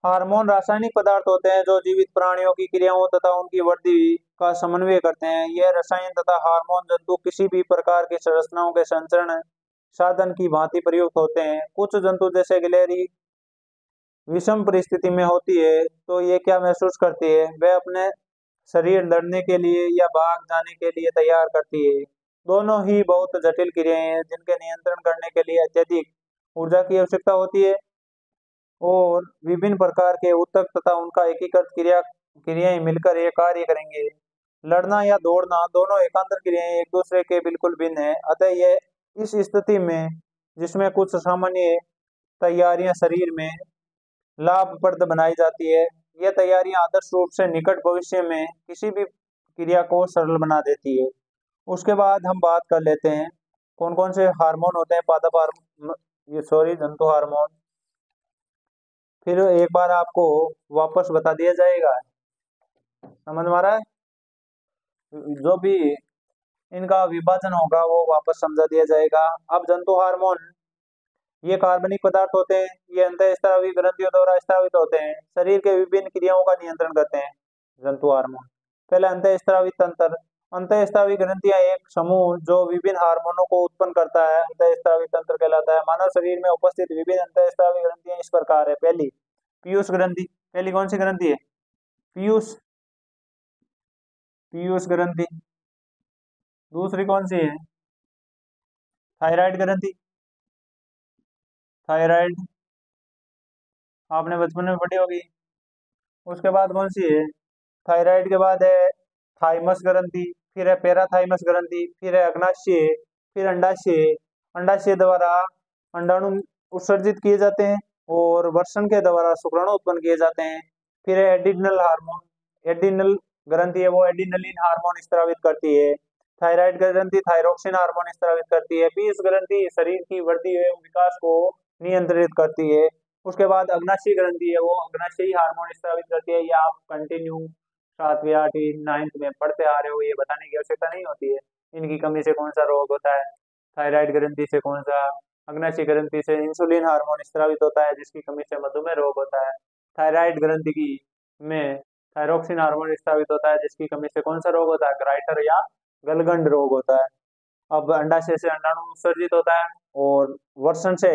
हार्मोन रासायनिक पदार्थ होते हैं जो जीवित प्राणियों की क्रियाओं तथा उनकी वृद्धि का समन्वय करते हैं। यह रसायन तथा हार्मोन जंतु किसी भी प्रकार की संरचनाओं के संचरण साधन की भांति प्रयुक्त होते हैं। कुछ जंतु जैसे गिलहरी विषम परिस्थिति में होती है तो ये क्या महसूस करती है? वह अपने शरीर लड़ने के लिए या भाग जाने के लिए तैयार करती है। दोनों ही बहुत जटिल क्रियाएं हैं जिनके नियंत्रण करने के लिए अत्यधिक ऊर्जा की आवश्यकता होती है और विभिन्न प्रकार के ऊतक तथा उनका एकीकृत क्रियाएं मिलकर ये कार्य करेंगे। लड़ना या दौड़ना दोनों एकांतर क्रियाएं एक दूसरे के बिल्कुल भिन्न है। अतः यह इस स्थिति में जिसमें कुछ सामान्य तैयारियां शरीर में लाभप्रद बनाई जाती है, यह तैयारियां आदर्श रूप से निकट भविष्य में किसी भी क्रिया को सरल बना देती है। उसके बाद हम बात कर लेते हैं कौन कौन से हार्मोन होते हैं। पादप हार्मोन, ये सॉरी जंतु हार्मोन। फिर एक बार आपको वापस बता दिया जाएगा। समझ में आ रहा है? जो भी इनका विभाजन होगा वो वापस समझा दिया जाएगा। अब जंतु हार्मोन ये कार्बनिक पदार्थ होते हैं। ये अंतःस्रावी ग्रंथियों द्वारा स्रावित होते हैं। शरीर के विभिन्न क्रियाओं का नियंत्रण करते हैं जंतु हार्मोन। पहले अंतःस्रावी तंत्र। अंतःस्रावी ग्रंथियां एक समूह जो विभिन्न हार्मोनों को उत्पन्न करता है अंतःस्रावी तंत्र कहलाता है। मानव शरीर में उपस्थित विभिन्न अंतःस्रावी ग्रंथियां इस प्रकार है। पहली पीयूष ग्रंथि। पहली कौन सी ग्रंथि है? पीयूष पीयूष ग्रंथि। दूसरी कौन सी है? थायराइड ग्रंथि। थायराइड आपने बचपन में पढ़ी होगी। उसके बाद कौन सी है? थायराइड के बाद है थाइमस ग्रंथि, फिर है पैराथाइमस ग्रंथि, फिर है अग्नाशय, फिर अंडाशय। अंडाशय द्वारा अंडाणु उत्सर्जित किए जाते हैं और वर्षण के द्वारा शुक्राणु उत्पन्न किए जाते हैं। फिर है एडिनल हार्मोन। एडिनल ग्रंथि है वो एडिनलिन हार्मोन स्रावित करती है। थायराइड ग्रंथि थायरोक्सिन हार्मोन स्रावित करती है। पीयूष ग्रंथि शरीर की वृद्धि एवं विकास को नियंत्रित करती है। उसके बाद अग्नाशयी ग्रंथि है वो अग्नाशयी हार्मोन स्रावित करती है। या आप कंटिन्यू 7वीं 8वीं 9th में पढ़ते आ रहे हो, ये बताने की आवश्यकता नहीं होती है। इनकी कमी से कौन सा रोग होता है, थायराइड ग्रंथि से कौन सा अग्नाशय ग्रंथि से इंसुलिन हार्मोन स्रावित होता है जिसकी कमी से मधुमेह रोग होता है। थायराइड ग्रंथि की में थायरोक्सिन हार्मोन स्रावित होता है जिसकी कमी से कौन सा रोग होता है, ग्राइटर या गलगंड रोग होता है। अब अंडाशय से अंडाणु उत्सर्जित होता है और वर्षण से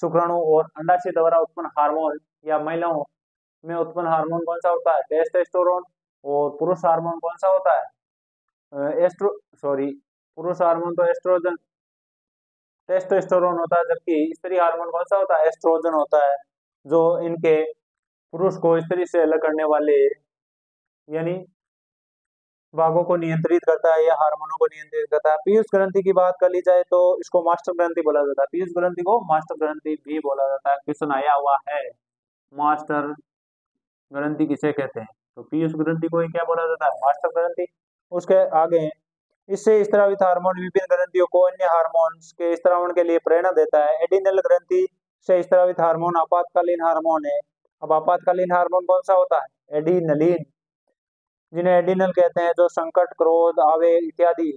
शुक्राणु और अंडाशय द्वारा उत्पन्न हार्मोन या महिलाओं में उत्पन्न हार्मोन कौन सा होता है, टेस्टोस्टेरोन। और पुरुष हार्मोन कौन सा होता है, एस्ट्रो सॉरी पुरुष हार्मोन तो एस्ट्रोजन टेस्टोस्टेरोन होता है, जबकि स्त्री हार्मोन कौन सा होता है, एस्ट्रोजन होता है, जो इनके पुरुष को स्त्री से अलग करने वाले यानी भागों को नियंत्रित करता है या हार्मोनों को नियंत्रित करता है। पीयूष ग्रंथि की बात कर ली जाए तो इसको मास्टर ग्रंथि बोला जाता है। पीयूष ग्रंथि को मास्टर ग्रंथि भी बोला जाता है। क्वेश्चन आया हुआ है मास्टर ग्रंथि किसे कहते हैं, तो पीयूष ग्रंथि को ही क्या बोला जाता है, मास्टर ग्रंथि। उसके आगे इससे स्रावित हार्मोन विभिन्न ग्रंथियों को अन्य हार्मोन्स के स्रावण के लिए प्रेरणा देता है। एडिनल ग्रंथि से स्रावित हार्मोन आपातकालीन हार्मोन है। अब आपातकालीन हार्मोन कौन सा होता है, एडिनलिन, जिन्हें एडिनल कहते हैं, जो संकट, क्रोध, आवेग इत्यादि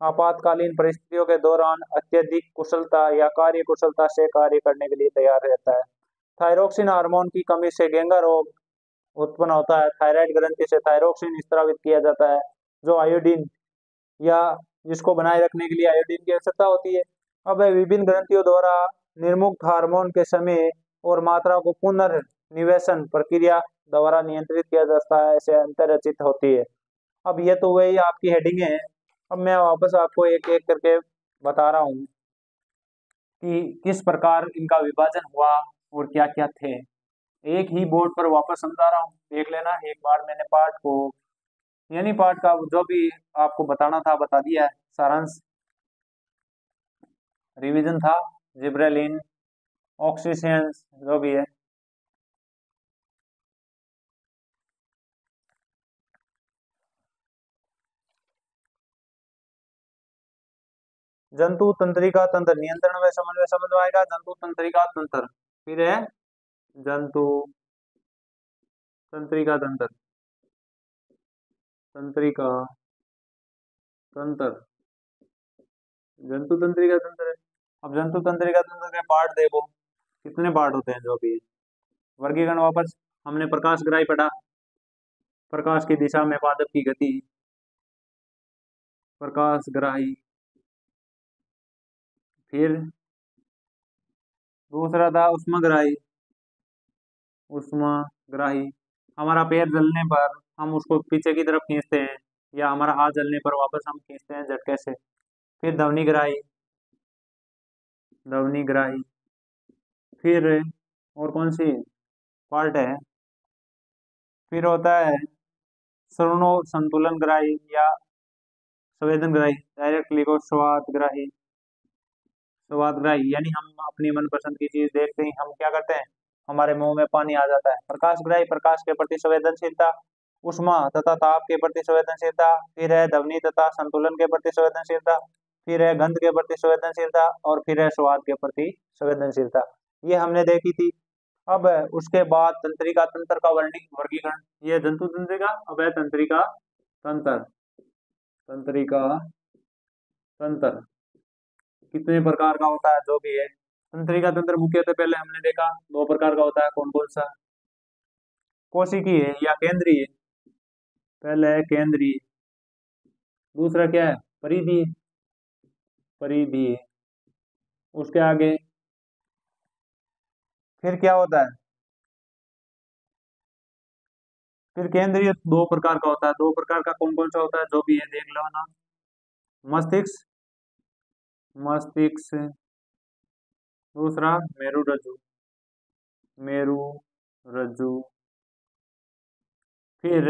आपातकालीन परिस्थितियों के दौरान अत्यधिक कुशलता या कार्य कुशलता से कार्य करने के लिए तैयार रहता है। थायरोक्सिन हार्मोन की कमी से घेंगा रोग उत्पन्न होता है। थायराइड ग्रंथि से थायरोक्सिन स्रावित किया जाता है जो आयोडीन या जिसको बनाए रखने के लिए आयोडीन की आवश्यकता होती है। अब विभिन्न ग्रंथियों द्वारा निर्मुक्त हार्मोन के समय और मात्रा को पुनर्निवेशन प्रक्रिया द्वारा नियंत्रित किया जाता है, ऐसे अंतरचित होती है। अब ये तो वही आपकी हेडिंग है। अब मैं वापस आपको एक एक करके बता रहा हूँ कि किस प्रकार इनका विभाजन हुआ और क्या क्या थे। एक ही बोर्ड पर वापस समझा रहा हूँ, देख लेना एक बार। मैंने पाठ को यानी पाठ का जो भी आपको बताना था बता दिया है, सारांश रिवीजन था, जिब्रेलिन, ऑक्सीसेंस जो भी है। जंतु तंत्रिका तंत्र, नियंत्रण में समझ में आएगा। जंतु तंत्रिका तंत्र, फिर है जंतु तंत्रिका तंत्र, तंत्रिका तंत्र, जंतु तंत्रिका तंत्र है। अब जंतु तंत्रिका तंत्र के पार्ट देखो, कितने पार्ट होते हैं जो भी है। वर्गीकरण वापस हमने प्रकाश ग्राही पढ़ा, प्रकाश की दिशा में पादप की गति, प्रकाश ग्राही। फिर दूसरा था उष्माग्राही, उष्माग्राही हमारा पैर जलने पर हम उसको पीछे की तरफ खींचते हैं या हमारा हाथ जलने पर वापस हम खींचते हैं झटके से। फिर ध्वनिग्राही, ध्वनिग्राही। फिर और कौन सी पार्ट है, फिर होता है श्रवणो संतुलन ग्राही या संवेदन ग्राही, डायरेक्टली को स्वाद ग्राही, स्वाद ग्राही यानी हम अपनी मनपसंद की चीज देखते ही हम क्या करते हैं, हमारे मुंह में पानी आ जाता है। प्रकाश ग्राही, प्रकाश के प्रति संवेदनशीलता, उष्मा तथा ताप के प्रति संवेदनशीलता। फिर है ध्वनि तथा संतुलन के प्रति संवेदनशीलता। फिर है गंध के प्रति संवेदनशीलता और फिर है स्वाद के प्रति संवेदनशीलता। ये हमने देखी थी। अब उसके बाद तंत्रिका तंत्र का वर्गीकरण, ये जंतु तंत्रिका, अब है तंत्रिका तंत्र। तंत्रिका तंत्र कितने प्रकार का होता है जो भी है। तंत्रिका तंत्र मुख्यतः पहले हमने देखा दो प्रकार का होता है, कौन कौन सा, कोशिकीय या केंद्रीय। पहले है केंद्रीय, दूसरा क्या है, परिधीय, परिधीय। उसके आगे फिर क्या होता है, फिर केंद्रीय दो प्रकार का होता है। दो प्रकार का कौन कौन सा होता है जो भी है देख लो ना, मस्तिष्क, मस्तिष्क। दूसरा मेरुरज्जु, मेरुरज्जु। फिर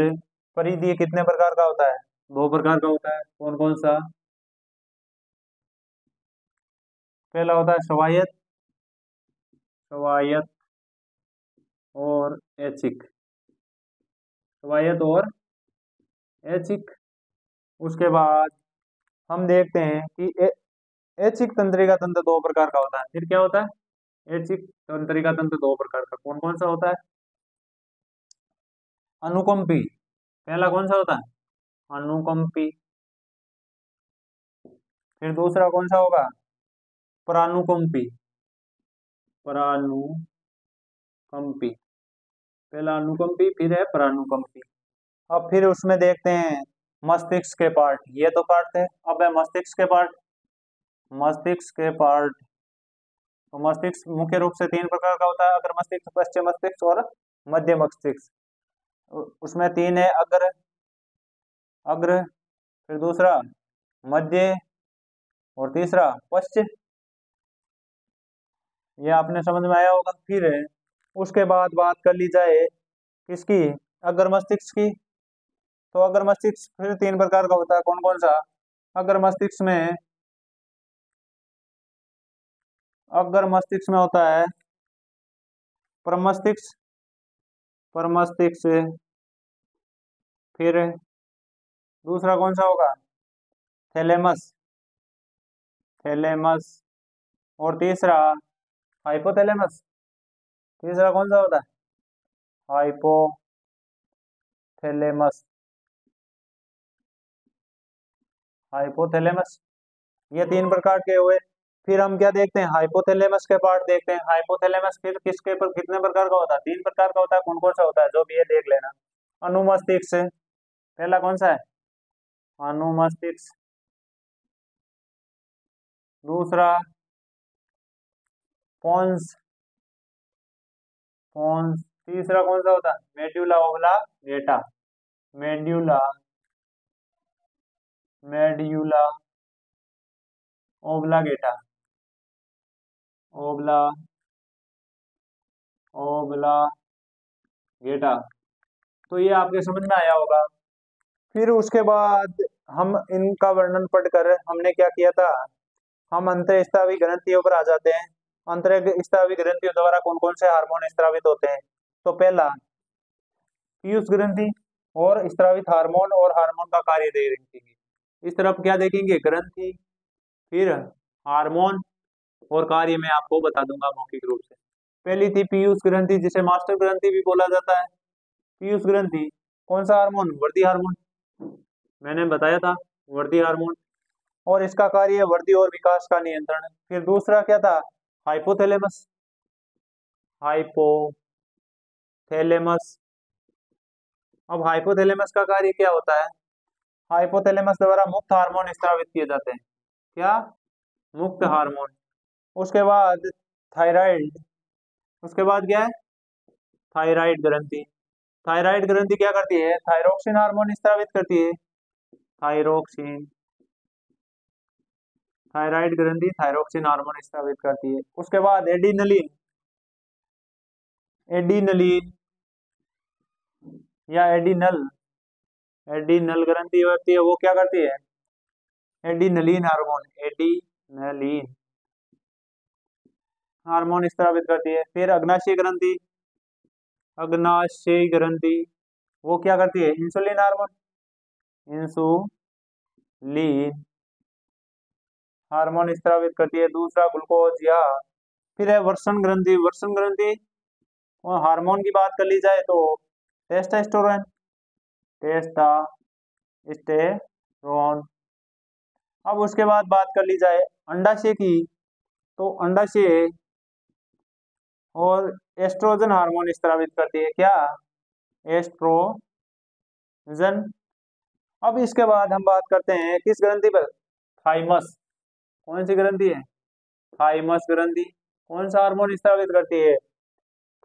परिधीय कितने प्रकार का होता है, दो प्रकार का होता है, कौन कौन सा, पहला होता है स्वायत्त, स्वायत्त और ऐच्छिक, स्वायत्त और ऐच्छिक। उसके बाद हम देखते हैं कि ऐच्छिक तंत्रिका तंत्र दो प्रकार का होता है। फिर क्या होता है, ऐच्छिक तंत्रिका तंत्र दो प्रकार का, कौन कौन सा होता है, अनुकंपी, पहला कौन सा होता है, अनुकंपी। फिर दूसरा कौन सा होगा, परानुकंपी, परानुकंपी, पहला अनुकंपी फिर है परानुकंपी। अब फिर उसमें देखते हैं मस्तिष्क के पार्ट, ये तो पार्ट थे। अब है मस्तिष्क के पार्ट। मस्तिष्क के पार्ट, तो मस्तिष्क मुख्य रूप से तीन प्रकार का होता है, अग्र मस्तिष्क, पश्चिम मस्तिष्क और मध्य मस्तिष्क। उसमें तीन है, अग्र, अग्र, फिर दूसरा मध्य और तीसरा पश्चिम। ये आपने समझ में आया होगा। फिर उसके बाद बात कर ली जाए किसकी, अग्र मस्तिष्क की। तो अग्र मस्तिष्क फिर तीन प्रकार का होता है, कौन कौन सा। अग्र मस्तिष्क में, अग्र मस्तिष्क में होता है प्रमस्तिष्क, प्रमस्तिष्क, फिर दूसरा कौन सा होगा, थैलेमस, थैलेमस, और तीसरा हाइपोथैलेमस। तीसरा कौन सा होता है, हाइपोथैलेमस, हाइपोथैलेमस। ये तीन प्रकार के हुए। फिर हम क्या देखते हैं, हाइपोथैलेमस के पार्ट देखते हैं। हाइपोथैलेमस फिर किसके पर कितने प्रकार का होता है, तीन प्रकार का होता है, कौन कौन सा होता है, जो भी है देख लेना। अनुमस्तिष्क, पहला कौन सा है, अनुमस्तिष्क। दूसरा पोन्स, पोन्स। तीसरा कौन सा होता है, medulla oblongata, medulla, medulla oblongata, obla, oblongata. तो ये आपके समझ में आया होगा। फिर उसके बाद हम इनका वर्णन पढ़कर हमने क्या किया था, हम अंतःस्रावी ग्रंथियों पर आ जाते हैं। अंतःस्रावी ग्रंथियों द्वारा कौन कौन से हार्मोन स्रावित होते हैं। तो पहला पीयूष ग्रंथि, और स्रावित हार्मोन और हार्मोन का कार्य देखेंगे। इस तरफ क्या देखेंगे, ग्रंथि, फिर हार्मोन, और कार्य मैं आपको बता दूंगा मौखिक रूप से। पहली थी पीयूष ग्रंथि, जिसे मास्टर ग्रंथि भी बोला जाता है। पीयूष ग्रंथि कौन सा हार्मोन, वृद्धि हार्मोन, मैंने बताया था, वृद्धि हार्मोन, और इसका कार्य है वृद्धि और विकास का नियंत्रण। फिर दूसरा क्या था, हाइपोथैलेमस, हाइपोथैलेमस। अब हाइपोथैलेमस का कार्य क्या होता है, हाइपोथैलेमस द्वारा मुक्त हार्मोन स्रावित किए जाते हैं। क्या, मुक्त हार्मोन। उसके बाद थायराइड, उसके बाद क्या है, थायराइड ग्रंथि। थायराइड ग्रंथि क्या करती है, थायरोक्सिन हार्मोन स्रावित करती है, थायरोक्सिन। थायराइड ग्रंथि थायरोक्सिन हार्मोन स्रावित करती है। उसके बाद एडिनलिन, एडिनलिन या एडिनल, एडिनल ग्रंथि होती है, वो क्या करती है, एडिनलिन हार्मोन, एडिनलिन हार्मोन स्रावित करती है। फिर अग्नाशय ग्रंथि, अग्नाशय ग्रंथि वो क्या करती है, इंसुलिन हार्मोन, इंसुलिन हार्मोन स्रावित करती है। दूसरा ग्लूकोज, या फिर है वर्षण ग्रंथि। वर्षण ग्रंथि और हार्मोन की बात कर ली जाए तो टेस्टोस्टेरोन, टेस्टोस्टेरोन। अब उसके बाद बात कर ली जाए अंडाशय की, तो अंडाशय और एस्ट्रोजन हार्मोन स्रावित करती है, क्या, एस्ट्रोजन। अब इसके बाद हम बात करते हैं किस ग्रंथि पर, थाइमस। कौन सी ग्रंथि है, थाइमस ग्रंथि। कौन सा हार्मोन स्रावित करती है,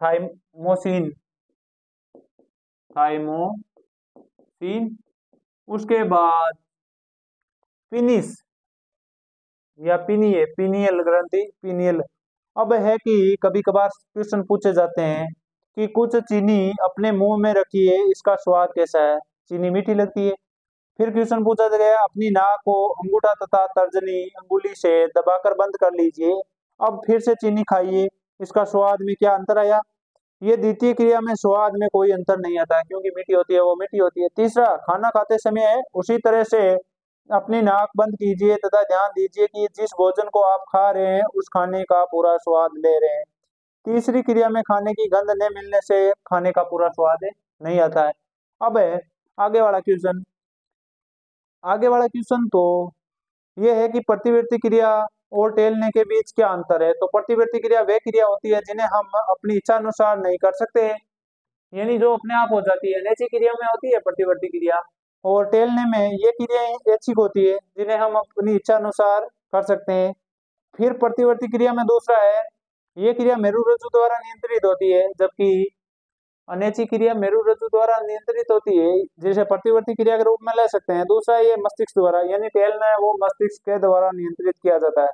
थाइमोसिन, थाइमोसिन। उसके बाद पिनिस या पिनिये, पिनियल ग्रंथि, पिनियल। अब है कि कभी कभार क्वेश्चन पूछे जाते हैं कि कुछ चीनी अपने मुंह में रखिए, इसका स्वाद कैसा है, चीनी मीठी लगती है। फिर क्वेश्चन पूछा गया अपनी नाक को अंगूठा तथा तर्जनी अंगुली से दबाकर बंद कर लीजिए, अब फिर से चीनी खाइए, इसका स्वाद में क्या अंतर आया। ये द्वितीय क्रिया में स्वाद में कोई अंतर नहीं आता है, क्योंकि मीठी होती है वो मीठी होती है। तीसरा, खाना खाते समय उसी तरह से अपनी नाक बंद कीजिए तथा ध्यान दीजिए कि जिस भोजन को आप खा रहे हैं उस खाने का पूरा स्वाद ले रहे हैं। तीसरी क्रिया में खाने की गंध न मिलने से खाने का पूरा स्वाद नहीं आता है। अब है आगे वाला क्वेश्चन, आगे वाला क्वेश्चन तो ये है कि प्रतिवर्ती क्रिया और टेलने के बीच क्या अंतर है? तो प्रतिवर्ती क्रिया वह क्रिया होती है जिन्हें हम अपनी इच्छा अनुसार नहीं कर सकते, यानी जो अपने आप हो जाती है, ऐसी क्रिया में होती है प्रतिवर्ती क्रिया। और टेलने में ये क्रियाएं ऐच्छिक होती है जिन्हें हम अपनी इच्छा अनुसार कर सकते हैं। फिर प्रतिवर्ती क्रिया में दूसरा है, ये क्रिया मेरु रज्जु द्वारा नियंत्रित होती है, जबकि अनैच्छिक क्रिया मेरु रज्जु द्वारा नियंत्रित होती है, जिसे प्रतिवर्ती क्रिया के रूप में ले सकते हैं। दूसरा ये मस्तिष्क द्वारा, यानी टेलना है वो मस्तिष्क के द्वारा नियंत्रित किया जाता है।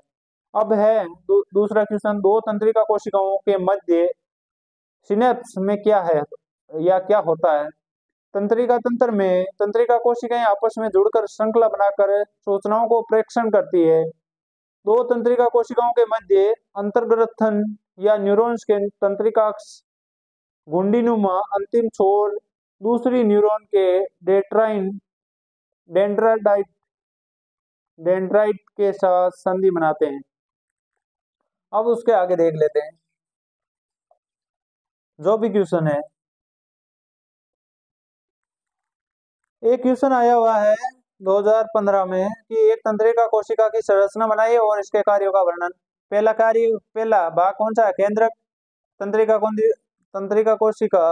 अब है दूसरा क्वेश्चन, दो तंत्रिका कोशिकाओं के मध्य सिनेप्स में क्या है या क्या होता है? तंत्रिका तंत्र में तंत्रिका कोशिकाएं आपस में जुड़कर श्रृंखला बनाकर सूचनाओं को प्रेषण करती है। दो तंत्रिका कोशिकाओं के मध्य अंतर्ग्रथन या न्यूरॉन्स के तंत्रिकाक्ष घुंडीनुमा अंतिम छोर दूसरी न्यूरॉन के डेट्राइन डेंड्राइट डेंड्राइट के साथ संधि बनाते हैं। अब उसके आगे देख लेते हैं जो भी क्वेश्चन है। एक क्वेश्चन आया हुआ है 2015 में कि एक तंत्रिका कोशिका की संरचना बनाइए और इसके कार्यों का वर्णन। पहला भाग कौन सा है? केंद्रक। तंत्रिका कोशिका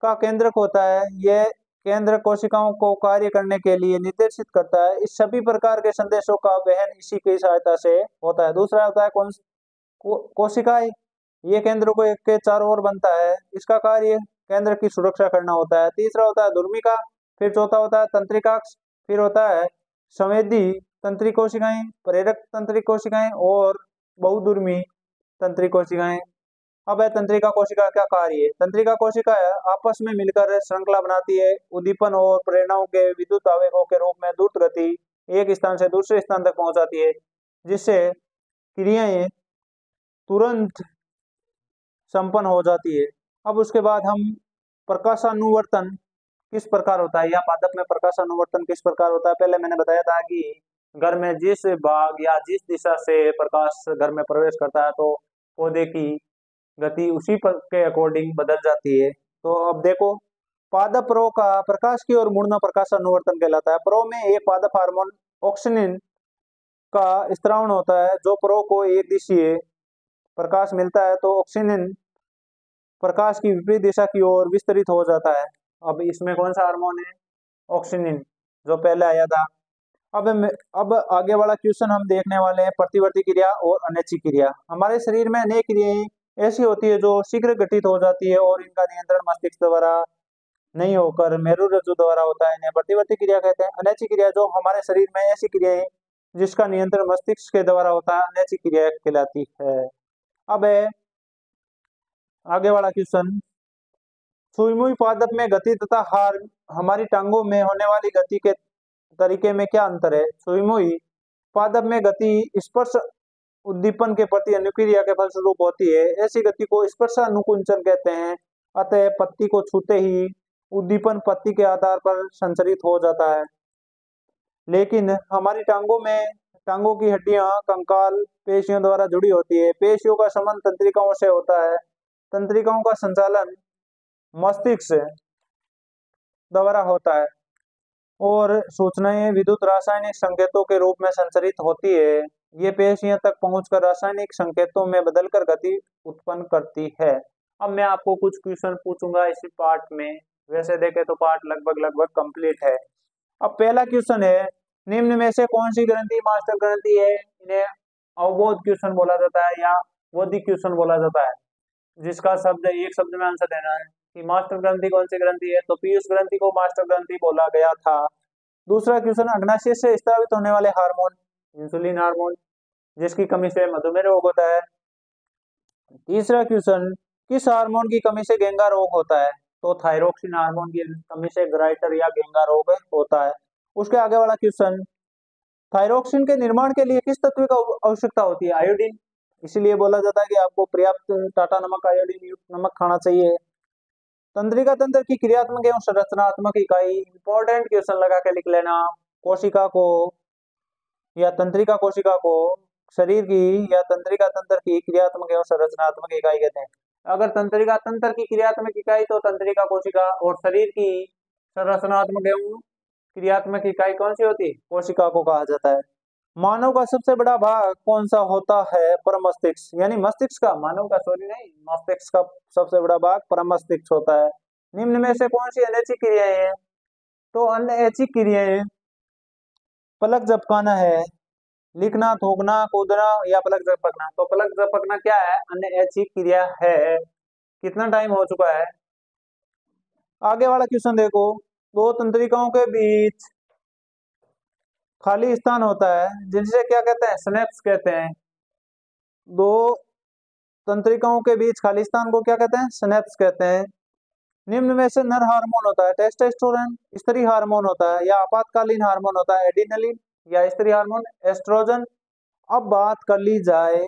का केंद्रक होता है, यह केंद्र कोशिकाओं को कार्य करने के लिए निर्देशित करता है। इस सभी प्रकार के संदेशों का वहन इसी की सहायता से होता है। दूसरा होता है कोशिकाएं, ये केंद्र को के चारों ओर बनता है, इसका कार्य केंद्र की सुरक्षा करना होता है। तीसरा होता है दुर्मिका, फिर चौथा होता है तंत्रिकाक्ष, फिर होता है संवेदी तंत्रिक कोशिकाएं, प्रेरक तंत्रिक कोशिकाएं और बहुधर्मी तंत्रिक कोशिकाएं। अब है तंत्रिका कोशिका क्या कार्य है? तंत्रिका कोशिका आपस में मिलकर श्रृंखला बनाती है, उद्दीपन और प्रेरणाओं के विद्युत आवेगों के रूप में द्रुत गति एक स्थान से दूसरे स्थान तक पहुंचाती है, जिससे क्रियाएं तुरंत संपन्न हो जाती है। अब उसके बाद हम प्रकाशानुवर्तन किस प्रकार होता है या पादप में प्रकाशानुवर्तन किस प्रकार होता है। पहले मैंने बताया था कि घर में जिस भाग या जिस दिशा से प्रकाश घर में प्रवेश करता है तो पौधे की गति उसी के अकॉर्डिंग बदल जाती है। तो अब देखो, पादप प्रो का प्रकाश की ओर मुड़ना प्रकाशानुवर्तन कहलाता है। प्रो में एक पादप हार्मोन ऑक्सिन का स्त्रावण होता है, जो प्रो को एक दिशीय प्रकाश मिलता है तो ऑक्सिन प्रकाश की विपरीत दिशा की ओर विस्तरित हो जाता है। अब इसमें कौन सा हार्मोन है? ऑक्सिन, जो पहले आया था। अब आगे वाला क्वेश्चन हम देखने वाले हैं प्रतिवर्ती क्रिया और अनैच्छिक क्रिया। हमारे शरीर में अनेक क्रियाएं ऐसी होती है जो शीघ्र घटित हो जाती है और इनका नियंत्रण मस्तिष्क द्वारा नहीं होकर मेरु रज्जु द्वारा होता है, इन्हें प्रतिवर्ती क्रिया कहते हैं। अनैच्छिक क्रिया जो हमारे शरीर में ऐसी क्रियाएं जिसका नियंत्रण मस्तिष्क के द्वारा होता है, अनैच्छिक क्रिया कहलाती है। अब है आगे वाला क्वेश्चन, सुई पादप में गति तथा हार हमारी टांगों में होने वाली गति के तरीके में क्या अंतर है? सुई पादप में गति स्पर्श उद्दीपन के प्रति अनुक्रिया के फलस्वरूप होती है, ऐसी गति को स्पर्श अनुकुंचन कहते हैं। अतः पत्ती को छूते ही उद्दीपन पत्ती के आधार पर संचरित हो जाता है। लेकिन हमारी टांगों की हड्डियां कंकाल पेशियों द्वारा जुड़ी होती है। पेशियों का संबंध तंत्रिकाओं से होता है। तंत्रिकाओं का संचालन मस्तिष्क द्वारा होता है और सूचनाएं विद्युत रासायनिक संकेतों के रूप में संचरित होती है। ये पेशियों तक पहुंचकर रासायनिक संकेतों में बदलकर गति उत्पन्न करती है। अब मैं आपको कुछ क्वेश्चन पूछूंगा इसी पार्ट में। वैसे देखें तो पार्ट लगभग कंप्लीट है। अब पहला क्वेश्चन है, निम्न में से कौन सी ग्रंथि मास्टर ग्रंथि है? इन्हें अवबोध क्वेश्चन बोला जाता है या बौद्धिक क्वेश्चन बोला जाता है, जिसका शब्द एक शब्द में आंसर देना है कि मास्टर ग्रंथि कौन सी ग्रंथि है। तो पीयूष ग्रंथि को मास्टर ग्रंथि बोला गया था। दूसरा क्वेश्चन, अग्नाशय से स्रावित होने वाले हार्मोन, इंसुलिन हार्मोन, जिसकी कमी से मधुमेह रोग होता है। तीसरा क्वेश्चन, किस हार्मोन की कमी से घेंगा रोग होता है? तो थायरोक्सिन हार्मोन की कमी से ग्राइटर या घेंगा रोग होता है। उसके आगे वाला क्वेश्चन, थायरोक्सिन के निर्माण के लिए किस तत्व का आवश्यकता होती है? आयोडीन। इसीलिए बोला जाता है कि आपको पर्याप्त टाटा नमक, आयोडीन युक्त नमक खाना चाहिए। तंत्रिका तंत्र की क्रियात्मक एवं संरचनात्मक इकाई, इंपॉर्टेंट क्वेश्चन लगा के लिख लेना। कोशिका को या तंत्रिका कोशिका को शरीर की या तंत्रिका तंत्र की क्रियात्मक एवं संरचनात्मक इकाई कहते हैं। अगर तंत्रिका तंत्र की क्रियात्मक इकाई तो तंत्रिका कोशिका, और शरीर की संरचनात्मक एवं क्रियात्मक इकाई कौन सी होती है? कोशिका को कहा जाता है। मानव का सबसे बड़ा भाग कौन सा होता है? परमस्तिष्क, यानी मस्तिष्क का, मानव का सॉरी नहीं, मस्तिष्क का सबसे बड़ा भाग परमस्तिष्क होता है। निम्न में से कौन सी अनैच्छिक क्रियाएं हैं? तो अनैच्छिक क्रियाएं पलक झपकाना है, लिखना, थूकना, कूदना या पलक झपकना। तो पलक झपकना क्या है? अनैच्छिक क्रिया है। कितना टाइम हो चुका है? आगे वाला क्वेश्चन देखो, दो तंत्रिकाओं के बीच खाली स्थान होता है जिनसे क्या कहते हैं? सिनेप्स कहते हैं। दो तंत्रिकाओं के बीच खाली स्थान को क्या कहते हैं? सिनेप्स कहते हैं। निम्न में से नर हार्मोन होता है टेस्टोस्टेरोन, स्त्री हार्मोन होता है या आपातकालीन हार्मोन होता है एड्रेनलिन, या स्त्री हार्मोन एस्ट्रोजन। अब बात कर ली जाए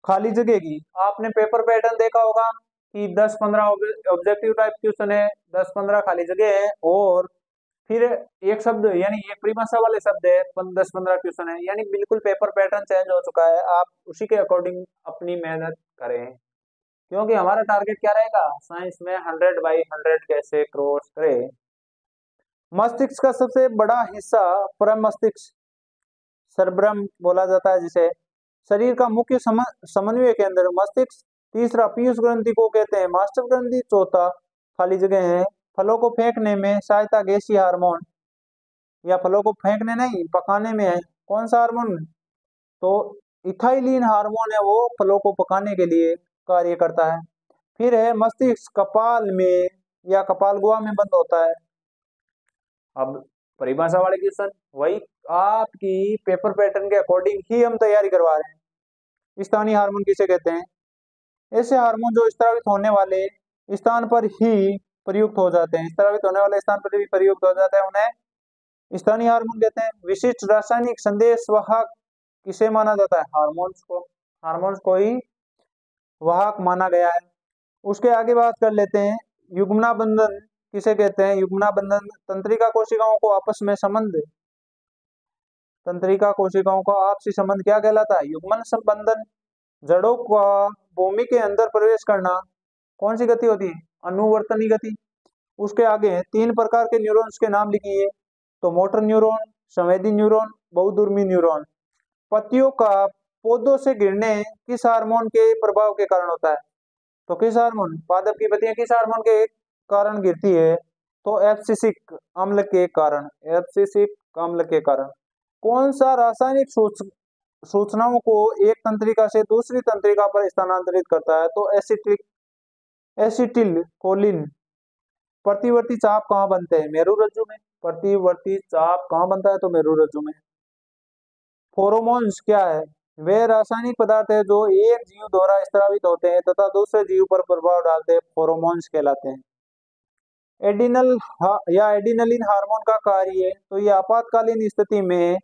खाली जगह की। आपने पेपर पैटर्न देखा होगा कि 10-15 ऑब्जेक्टिव टाइप क्वेश्चन है, 10-15 खाली जगह है, और फिर एक शब्द यानी एक परिभाषा वाले शब्द है, 10-15 क्वेश्चन है, यानी बिल्कुल पेपर पैटर्न चेंज हो चुका है। आप उसी के अकॉर्डिंग अपनी मेहनत करें, क्योंकि हमारा टारगेट क्या रहेगा? साइंस में 100/100 कैसे क्रॉस करें। मस्तिष्क का सबसे बड़ा हिस्सा परमस्तिष्क, सरब्रम बोला जाता है जिसे। शरीर का मुख्य समन्वय केंद्र मस्तिष्क। तीसरा पीयूष ग्रंथि को कहते हैं मास्टर ग्रंथि। चौथा खाली जगह है फलों को फेंकने में सहायता गैसीय हार्मोन, या फलों को फेंकने नहीं पकाने में है कौन सा हार्मोन? तो इथाइलिन हार्मोन है, वो फलों को पकाने के लिए कार्य करता है। फिर है मस्तिष्क कपाल में या कपाल गुहा में बंद होता है। अब परिभाषा वाले क्वेश्चन वही आपकी पेपर पैटर्न के अकॉर्डिंग ही हम तैयारी करवा रहे हैं। स्थानीय हार्मोन किसे कहते हैं? ऐसे हार्मोन जो स्रावित होने वाले स्थान पर ही प्रयुक्त हो जाते हैं, स्रावित होने वाले स्थान पर भी प्रयुक्त हो जाते हैं, उन्हें स्थानीय हार्मोन कहते हैं। विशिष्ट रासायनिक संदेश वाहक किसे माना जाता है? हार्मोन्स को। हार्मोन्स को ही वाहक माना गया है। उसके आगे बात कर लेते हैं, युग्मना बंधन किसे कहते हैं? युग्मना बंधन तंत्रिका कोशिकाओं को आपस में संबंध, तंत्रिका कोशिकाओं का आपसी संबंध क्या कहलाता है? युग्मन बंधन। जड़ों का भूमि के अंदर प्रवेश करना कौन सी गति होती है? अनुवर्तनी गति। उसके आगे 3 प्रकार के न्यूरॉन्स के नाम लिखिए। तो मोटर न्यूरॉन, संवेदी न्यूरॉन, बहुधर्मी न्यूरॉन। पत्तियों का पौधों से गिरने किस हार्मोन के प्रभाव के कारण होता है? तो किस हार्मोन? पादप की पत्तियां किस हार्मोन के कारण गिरती है? तो एब्सिसिक अम्ल के कारण, एब्सिसिक अम्ल के कारण। कौन सा रासायनिक सूचनाओं को एक तंत्रिका से दूसरी तंत्रिका पर स्थानांतरित करता है? तो एसिटिल कोलिन। प्रतिवर्ती चाप कहाँ बनते हैं? मेरुरज्जु में। प्रतिवर्ती चाप कहाँ बनता है? तो मेरुरज्जु में। फेरोमोन्स क्या है? वे रासायनिक पदार्थ है जो एक जीव द्वारा स्रावित होते हैं तथा दूसरे जीव पर प्रभाव डालते हैं, फेरोमोन्स कहलाते हैं। एडिनल या एडिनलिन हार्मोन का कार्य, तो ये आपातकालीन स्थिति में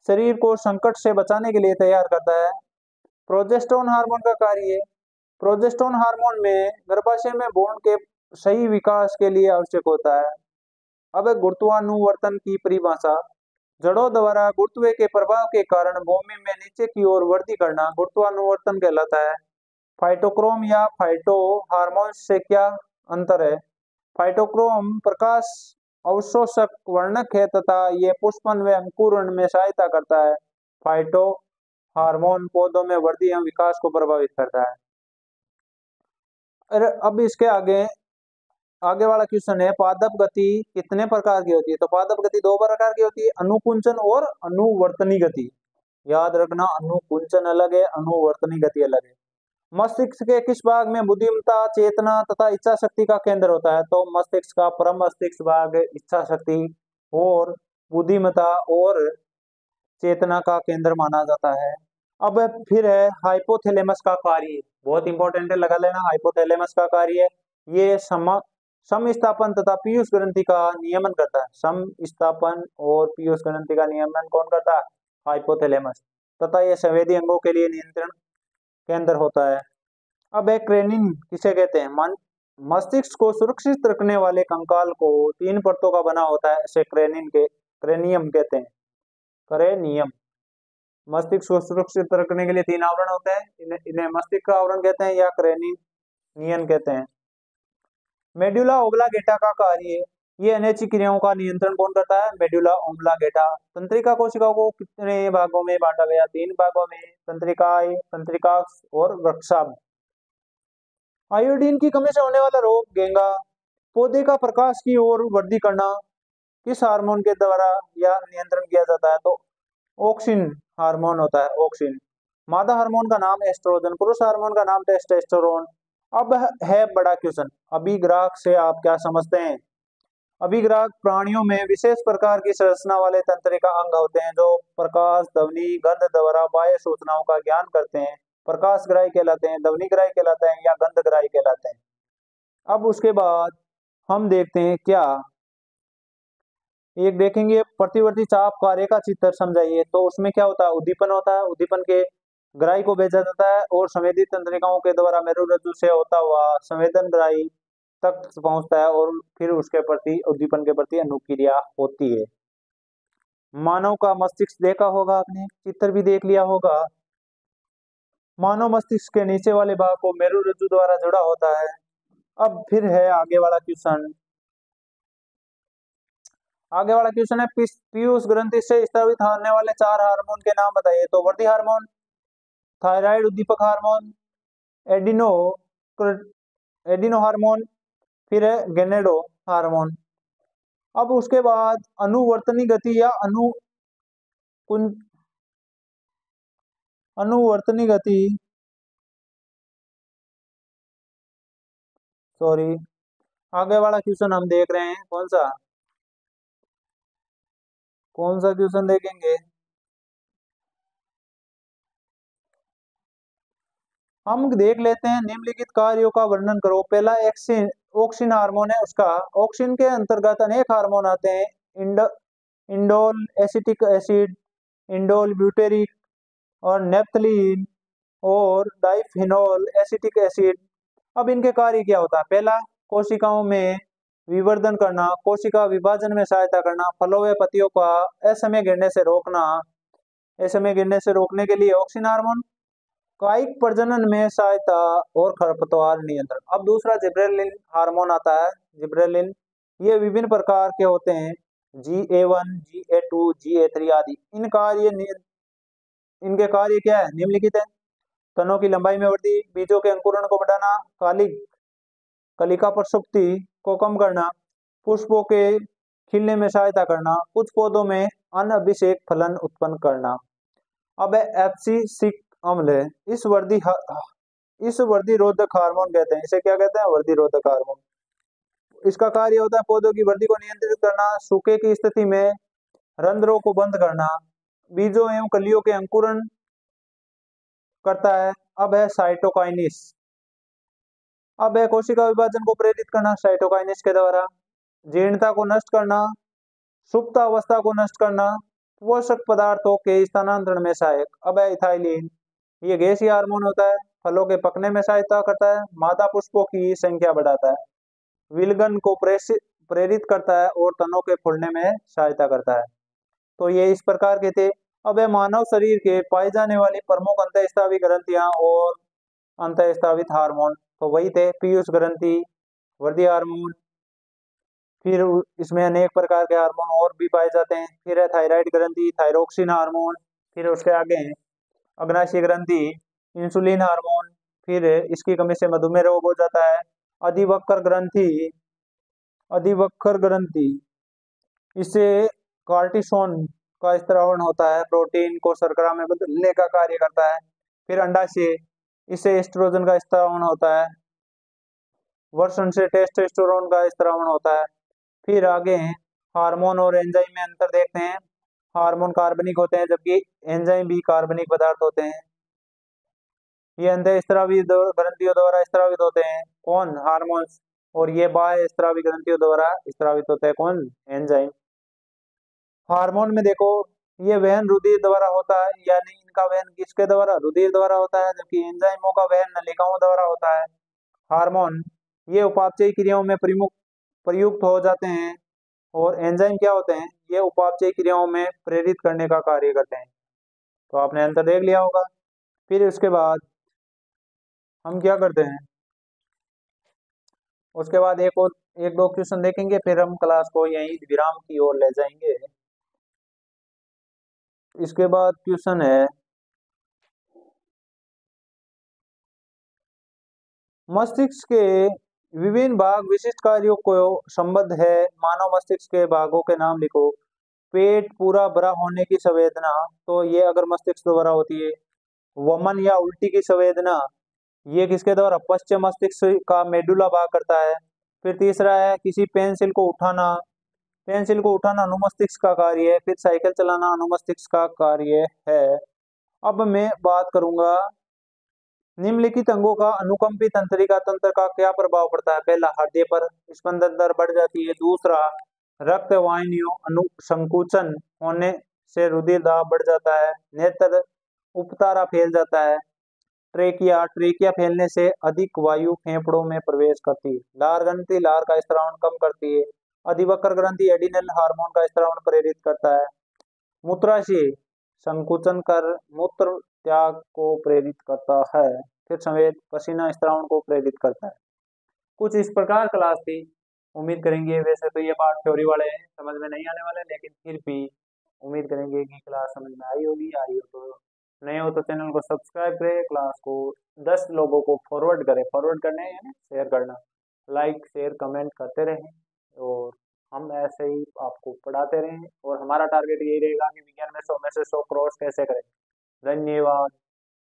शरीर को संकट से बचाने के लिए तैयार करता है। प्रोजेस्टेरोन हार्मोन का कार्य, प्रोजेस्टेरोन हार्मोन में गर्भाशय में भ्रूण के सही विकास के लिए आवश्यक होता है। अब गुरुत्वानुवर्तन की परिभाषा, जड़ों द्वारा गुरुत्व के प्रभाव के कारण भूमि में नीचे की ओर वृद्धि करना गुरुत्वानुवर्तन कहलाता है। फाइटोक्रोम या फाइटो हार्मोन से क्या अंतर है? फाइटोक्रोम प्रकाश अवशोषक वर्णक है तथा ये पुष्पन व अंकुरण में सहायता करता है। फाइटो हार्मोन पौधों में वृद्धि एवं विकास को प्रभावित करता है। अब इसके आगे आगे वाला क्वेश्चन है, पादप गति कितने प्रकार की होती है? तो पादप गति 2 प्रकार की होती है, अनुकुंचन और अनुवर्तनी गति। याद रखना, अनुकुंचन अलग है, अनुवर्तनी गति अलग है। मस्तिष्क के किस भाग में बुद्धिमत्ता, चेतना तथा इच्छा शक्ति का केंद्र होता है? तो मस्तिष्क का परम मस्तिष्क भाग इच्छा शक्ति और बुद्धिमत्ता और चेतना का केंद्र माना जाता है। अब फिर है हाइपोथैलेमस का कार्य, बहुत इंपॉर्टेंट है, लगा लेना। हाइपोथैलेमस का कार्य, ये सम स्थापन तथा पीयूष ग्रंथि का नियमन करता है। सम स्थापन और पीयूष ग्रंथि का नियमन कौन करता है? हाइपोथैलेमस। तथा ये संवेदी अंगों के लिए नियंत्रण केंद्र होता है। अब एक क्रेनिन किसे कहते हैं? मस्तिष्क को सुरक्षित रखने वाले कंकाल को 3 परतों का बना होता है, इसे क्रेनियम कहते हैं। क्रेनियम। मस्तिष्क को सुरक्षित रखने के लिए 3 आवरण होते हैं, इन्हें मस्तिष्क का आवरण कहते हैं या क्रेनियन कहते हैं। मेडुला ओब्लांगेटा का कार्य, ये अनैच्छिक क्रियाओं का नियंत्रण कौन करता है? Medulla oblongata. तंत्रिका कोशिकाओं को कितने भागों में बांटा गया? 3 भागों में, तंत्रिकाएं, तंत्रिकाक्ष और वृक्षाभ। आयोडीन की कमी से होने वाला रोग गेंगा। पौधे का प्रकाश की ओर वृद्धि करना किस हार्मोन के द्वारा या नियंत्रण किया जाता है? तो ऑक्सिन हार्मोन होता है, ऑक्सिन। मादा हार्मोन का नाम एस्ट्रोजन, पुरुष हार्मोन का नाम टेस्टोस्टेरोन। अब है बड़ा क्वेश्चन, अभिग्राहक से आप क्या समझते हैं? अभिग्राहक प्राणियों में विशेष प्रकार की संरचना वाले तंत्रिका अंग होते हैं जो प्रकाश, ध्वनि, गंध द्वारा बाह्य सूचनाओं का ज्ञान करते हैं। प्रकाशग्राही कहलाते हैं, ध्वनिग्राही कहलाते हैं या गंधग्राही कहलाते हैं। अब उसके बाद हम देखते हैं क्या, एक देखेंगे प्रतिवर्ती चाप कार्य का चित्र समझाइए। तो उसमें क्या होता है? उद्दीपन होता है, उद्दीपन के ग्राही को भेजा जाता है और संवेदी तंत्रिकाओं के द्वारा मेरुरज्जु से होता हुआ संवेदन ग्राही तक पहुंचता है और फिर उसके प्रति, उद्दीपन के प्रति अनुक्रिया होती है। मानव का मस्तिष्क देखा होगा आपने, चित्र भी देख लिया होगा। मानव मस्तिष्क के नीचे वाले भाग को मेरुरज्जु द्वारा जुड़ा होता है। अब फिर है आगे वाला क्वेश्चन, आगे वाला क्वेश्चन है पीयूष ग्रंथि से स्रावित होने वाले 4 हार्मोन के नाम बताइए। तो वृद्धि हार्मोन, थायराइड उद्दीपक हार्मोन, एडिनो एडिनो हार्मोन, फिर है गेनेडो हार्मोन। अब उसके बाद अनुवर्तनी गति या अनुवर्तनी गति, सॉरी, आगे वाला क्वेश्चन हम देख रहे हैं, कौन सा क्वेश्चन देखेंगे? हम देख लेते हैं, निम्नलिखित कार्यों का वर्णन करो। पहला ऑक्सिन हार्मोन है, उसका ऑक्सिन के अंतर्गत अनेक हार्मोन आते हैं। Indole acetic acid, indole butyric और नेप्थलीन और डाइफिनोल एसिटिक एसिड। अब इनके कार्य क्या होता है? पहला, कोशिकाओं में विवर्धन करना, कोशिका विभाजन में सहायता करना, फलों व पत्तियों का असमय गिरने से रोकना, असमय गिरने से रोकने के लिए ऑक्सिन हार्मोन, कायिक प्रजनन में सहायता और खरपतवार नियंत्रण। अब दूसरा जिब्रेलिन हार्मोन आता है, जिब्रेलिन। ये विभिन्न प्रकार के होते हैं, GA1, GA2, GA3 आदि। इनके कार्य क्या है? निम्नलिखित है। तनों की लंबाई में वृद्धि, बीजों के अंकुरण को बढ़ाना, कलिका प्रसुप्ति को कम करना, पुष्पों के खिलने में सहायता करना, कुछ पौधों में अनअभिषेक फलन उत्पन्न करना। अब एब्सिसिक अम्ल है, इस वृद्धि रोधक हार्मोन कहते हैं। इसे क्या कहते हैं? वृद्धि रोधक हार्मोन। इसका कार्य होता है पौधों की वृद्धि को नियंत्रित करना, सूखे की स्थिति में रंध्रों को बंद करना, बीजों एवं कलियों के अंकुरण करता है। अब है साइटोकाइनिस। अब है कोशिका विभाजन को प्रेरित करना साइटोकाइनिस के द्वारा, जीर्णता को नष्ट करना, सुप्त अवस्था को नष्ट करना, पोषक पदार्थों के स्थानांतरण में सहायक। अब है इथाइलिन, ये गैसीय हार्मोन होता है, फलों के पकने में सहायता करता है, मादा पुष्पों की संख्या बढ़ाता है, विलगन को प्रेरित करता है और तनों के फूलने में सहायता करता है। तो ये इस प्रकार के थे। अब है मानव शरीर के पाई जाने वाली प्रमुख अंतःस्रावी ग्रंथियां और अंतःस्रावित हार्मोन। तो वही थे, पीयूष ग्रंथि, वृद्धि हार्मोन, फिर इसमें अनेक प्रकार के हार्मोन और भी पाए जाते हैं। फिर है थायराइड ग्रंथि, थायरोक्सिन हार्मोन, फिर उसके आगे है अग्नाशय ग्रंथि, इंसुलिन हार्मोन, फिर इसकी कमी से मधुमेह रोग हो जाता है। अधिवक्र ग्रंथि, अधिवक्र ग्रंथि, इससे कार्टिसोन का स्त्रावण होता है, प्रोटीन को शर्करा में बदलने का कार्य करता है। फिर अंडाशय, इससे एस्ट्रोजन का स्त्रावण होता है, वर्षण से टेस्टोस्टेरोन का स्त्रावण होता है। फिर आगे हैं हार्मोन और एंजाइम में अंतर देखते हैं। हार्मोन कार्बनिक होते हैं जबकि एंजाइम भी कार्बनिक पदार्थ होते हैं। ये अंतःस्रावी ग्रंथियों द्वारा स्रावित होते हैं, कौन? हार्मोन्स। और ये बाह्य स्रावी ग्रंथियों द्वारा स्रावित होते हैं, कौन? एंजाइम। हार्मोन में देखो, ये वहन रुधिर द्वारा होता है, यानी इनका वहन किसके द्वारा? रुधिर द्वारा होता है, जबकि एंजाइमों का वहन नलिकाओं द्वारा होता है। हार्मोन ये उपापचयी क्रियाओं में प्रयुक्त हो जाते हैं और एंजाइम क्या होते हैं? ये उपापचयी क्रियाओं में प्रेरित करने का कार्य करते हैं। तो आपने अंतर देख लिया होगा। फिर उसके बाद हम क्या करते हैं? उसके बाद एक और एक दो क्वेश्चन देखेंगे, फिर हम क्लास को यहीं विराम की ओर ले जाएंगे। इसके बाद क्वेश्चन है, मस्तिष्क के विभिन्न भाग विशिष्ट कार्यों को संबद्ध है। मानव मस्तिष्क के भागों के नाम लिखो। पेट पूरा भरा होने की संवेदना, तो ये अगर मस्तिष्क द्वारा होती है। वमन या उल्टी की संवेदना, ये किसके द्वारा, पश्च मस्तिष्क का मेडुला भाग करता है। फिर तीसरा है किसी पेंसिल को उठाना, पेंसिल को उठाना अनुमस्तिष्क का कार्य है। फिर साइकिल चलाना अनुमस्तिष्क का कार्य है। अब मैं बात करूंगा निम्नलिखित अंगों का अनुकंपी तंत्रिका तंत्र का क्या प्रभाव पड़ता है। पहला, हृदय पर स्पंदन दर बढ़ जाती है। दूसरा, रक्त वाहिनियों अनुसंकुचन होने से रुधिर दाब बढ़ जाता है। नेत्र उपतारा फैल जाता है। ट्रेकिया, ट्रेकिया फैलने से अधिक वायु फेफड़ों में प्रवेश करती है। लार ग्रंथि लार का स्त्रावन कम करती है। अधिवक्र ग्रंथि एडिनल हार्मोन का स्त्रावन प्रेरित करता है। मूत्राशय संकुचन कर मूत्र त्याग को प्रेरित करता है। फिर संवेद पसीना स्त्रावन को प्रेरित करता है। कुछ इस प्रकार क्लास थी। उम्मीद करेंगे, वैसे तो ये पार्ट थ्योरी वाले हैं, समझ में नहीं आने वाले, लेकिन फिर भी उम्मीद करेंगे कि क्लास समझ में आई होगी। आई हो तो, नए हो तो चैनल को सब्सक्राइब करें, क्लास को 10 लोगों को फॉरवर्ड करें। फॉरवर्ड करने है ना, शेयर करना, लाइक शेयर कमेंट करते रहें, और हम ऐसे ही आपको पढ़ाते रहें। और हमारा टारगेट यही रहेगा कि विज्ञान में 100 में से 100 क्रॉस कैसे करें। धन्यवाद।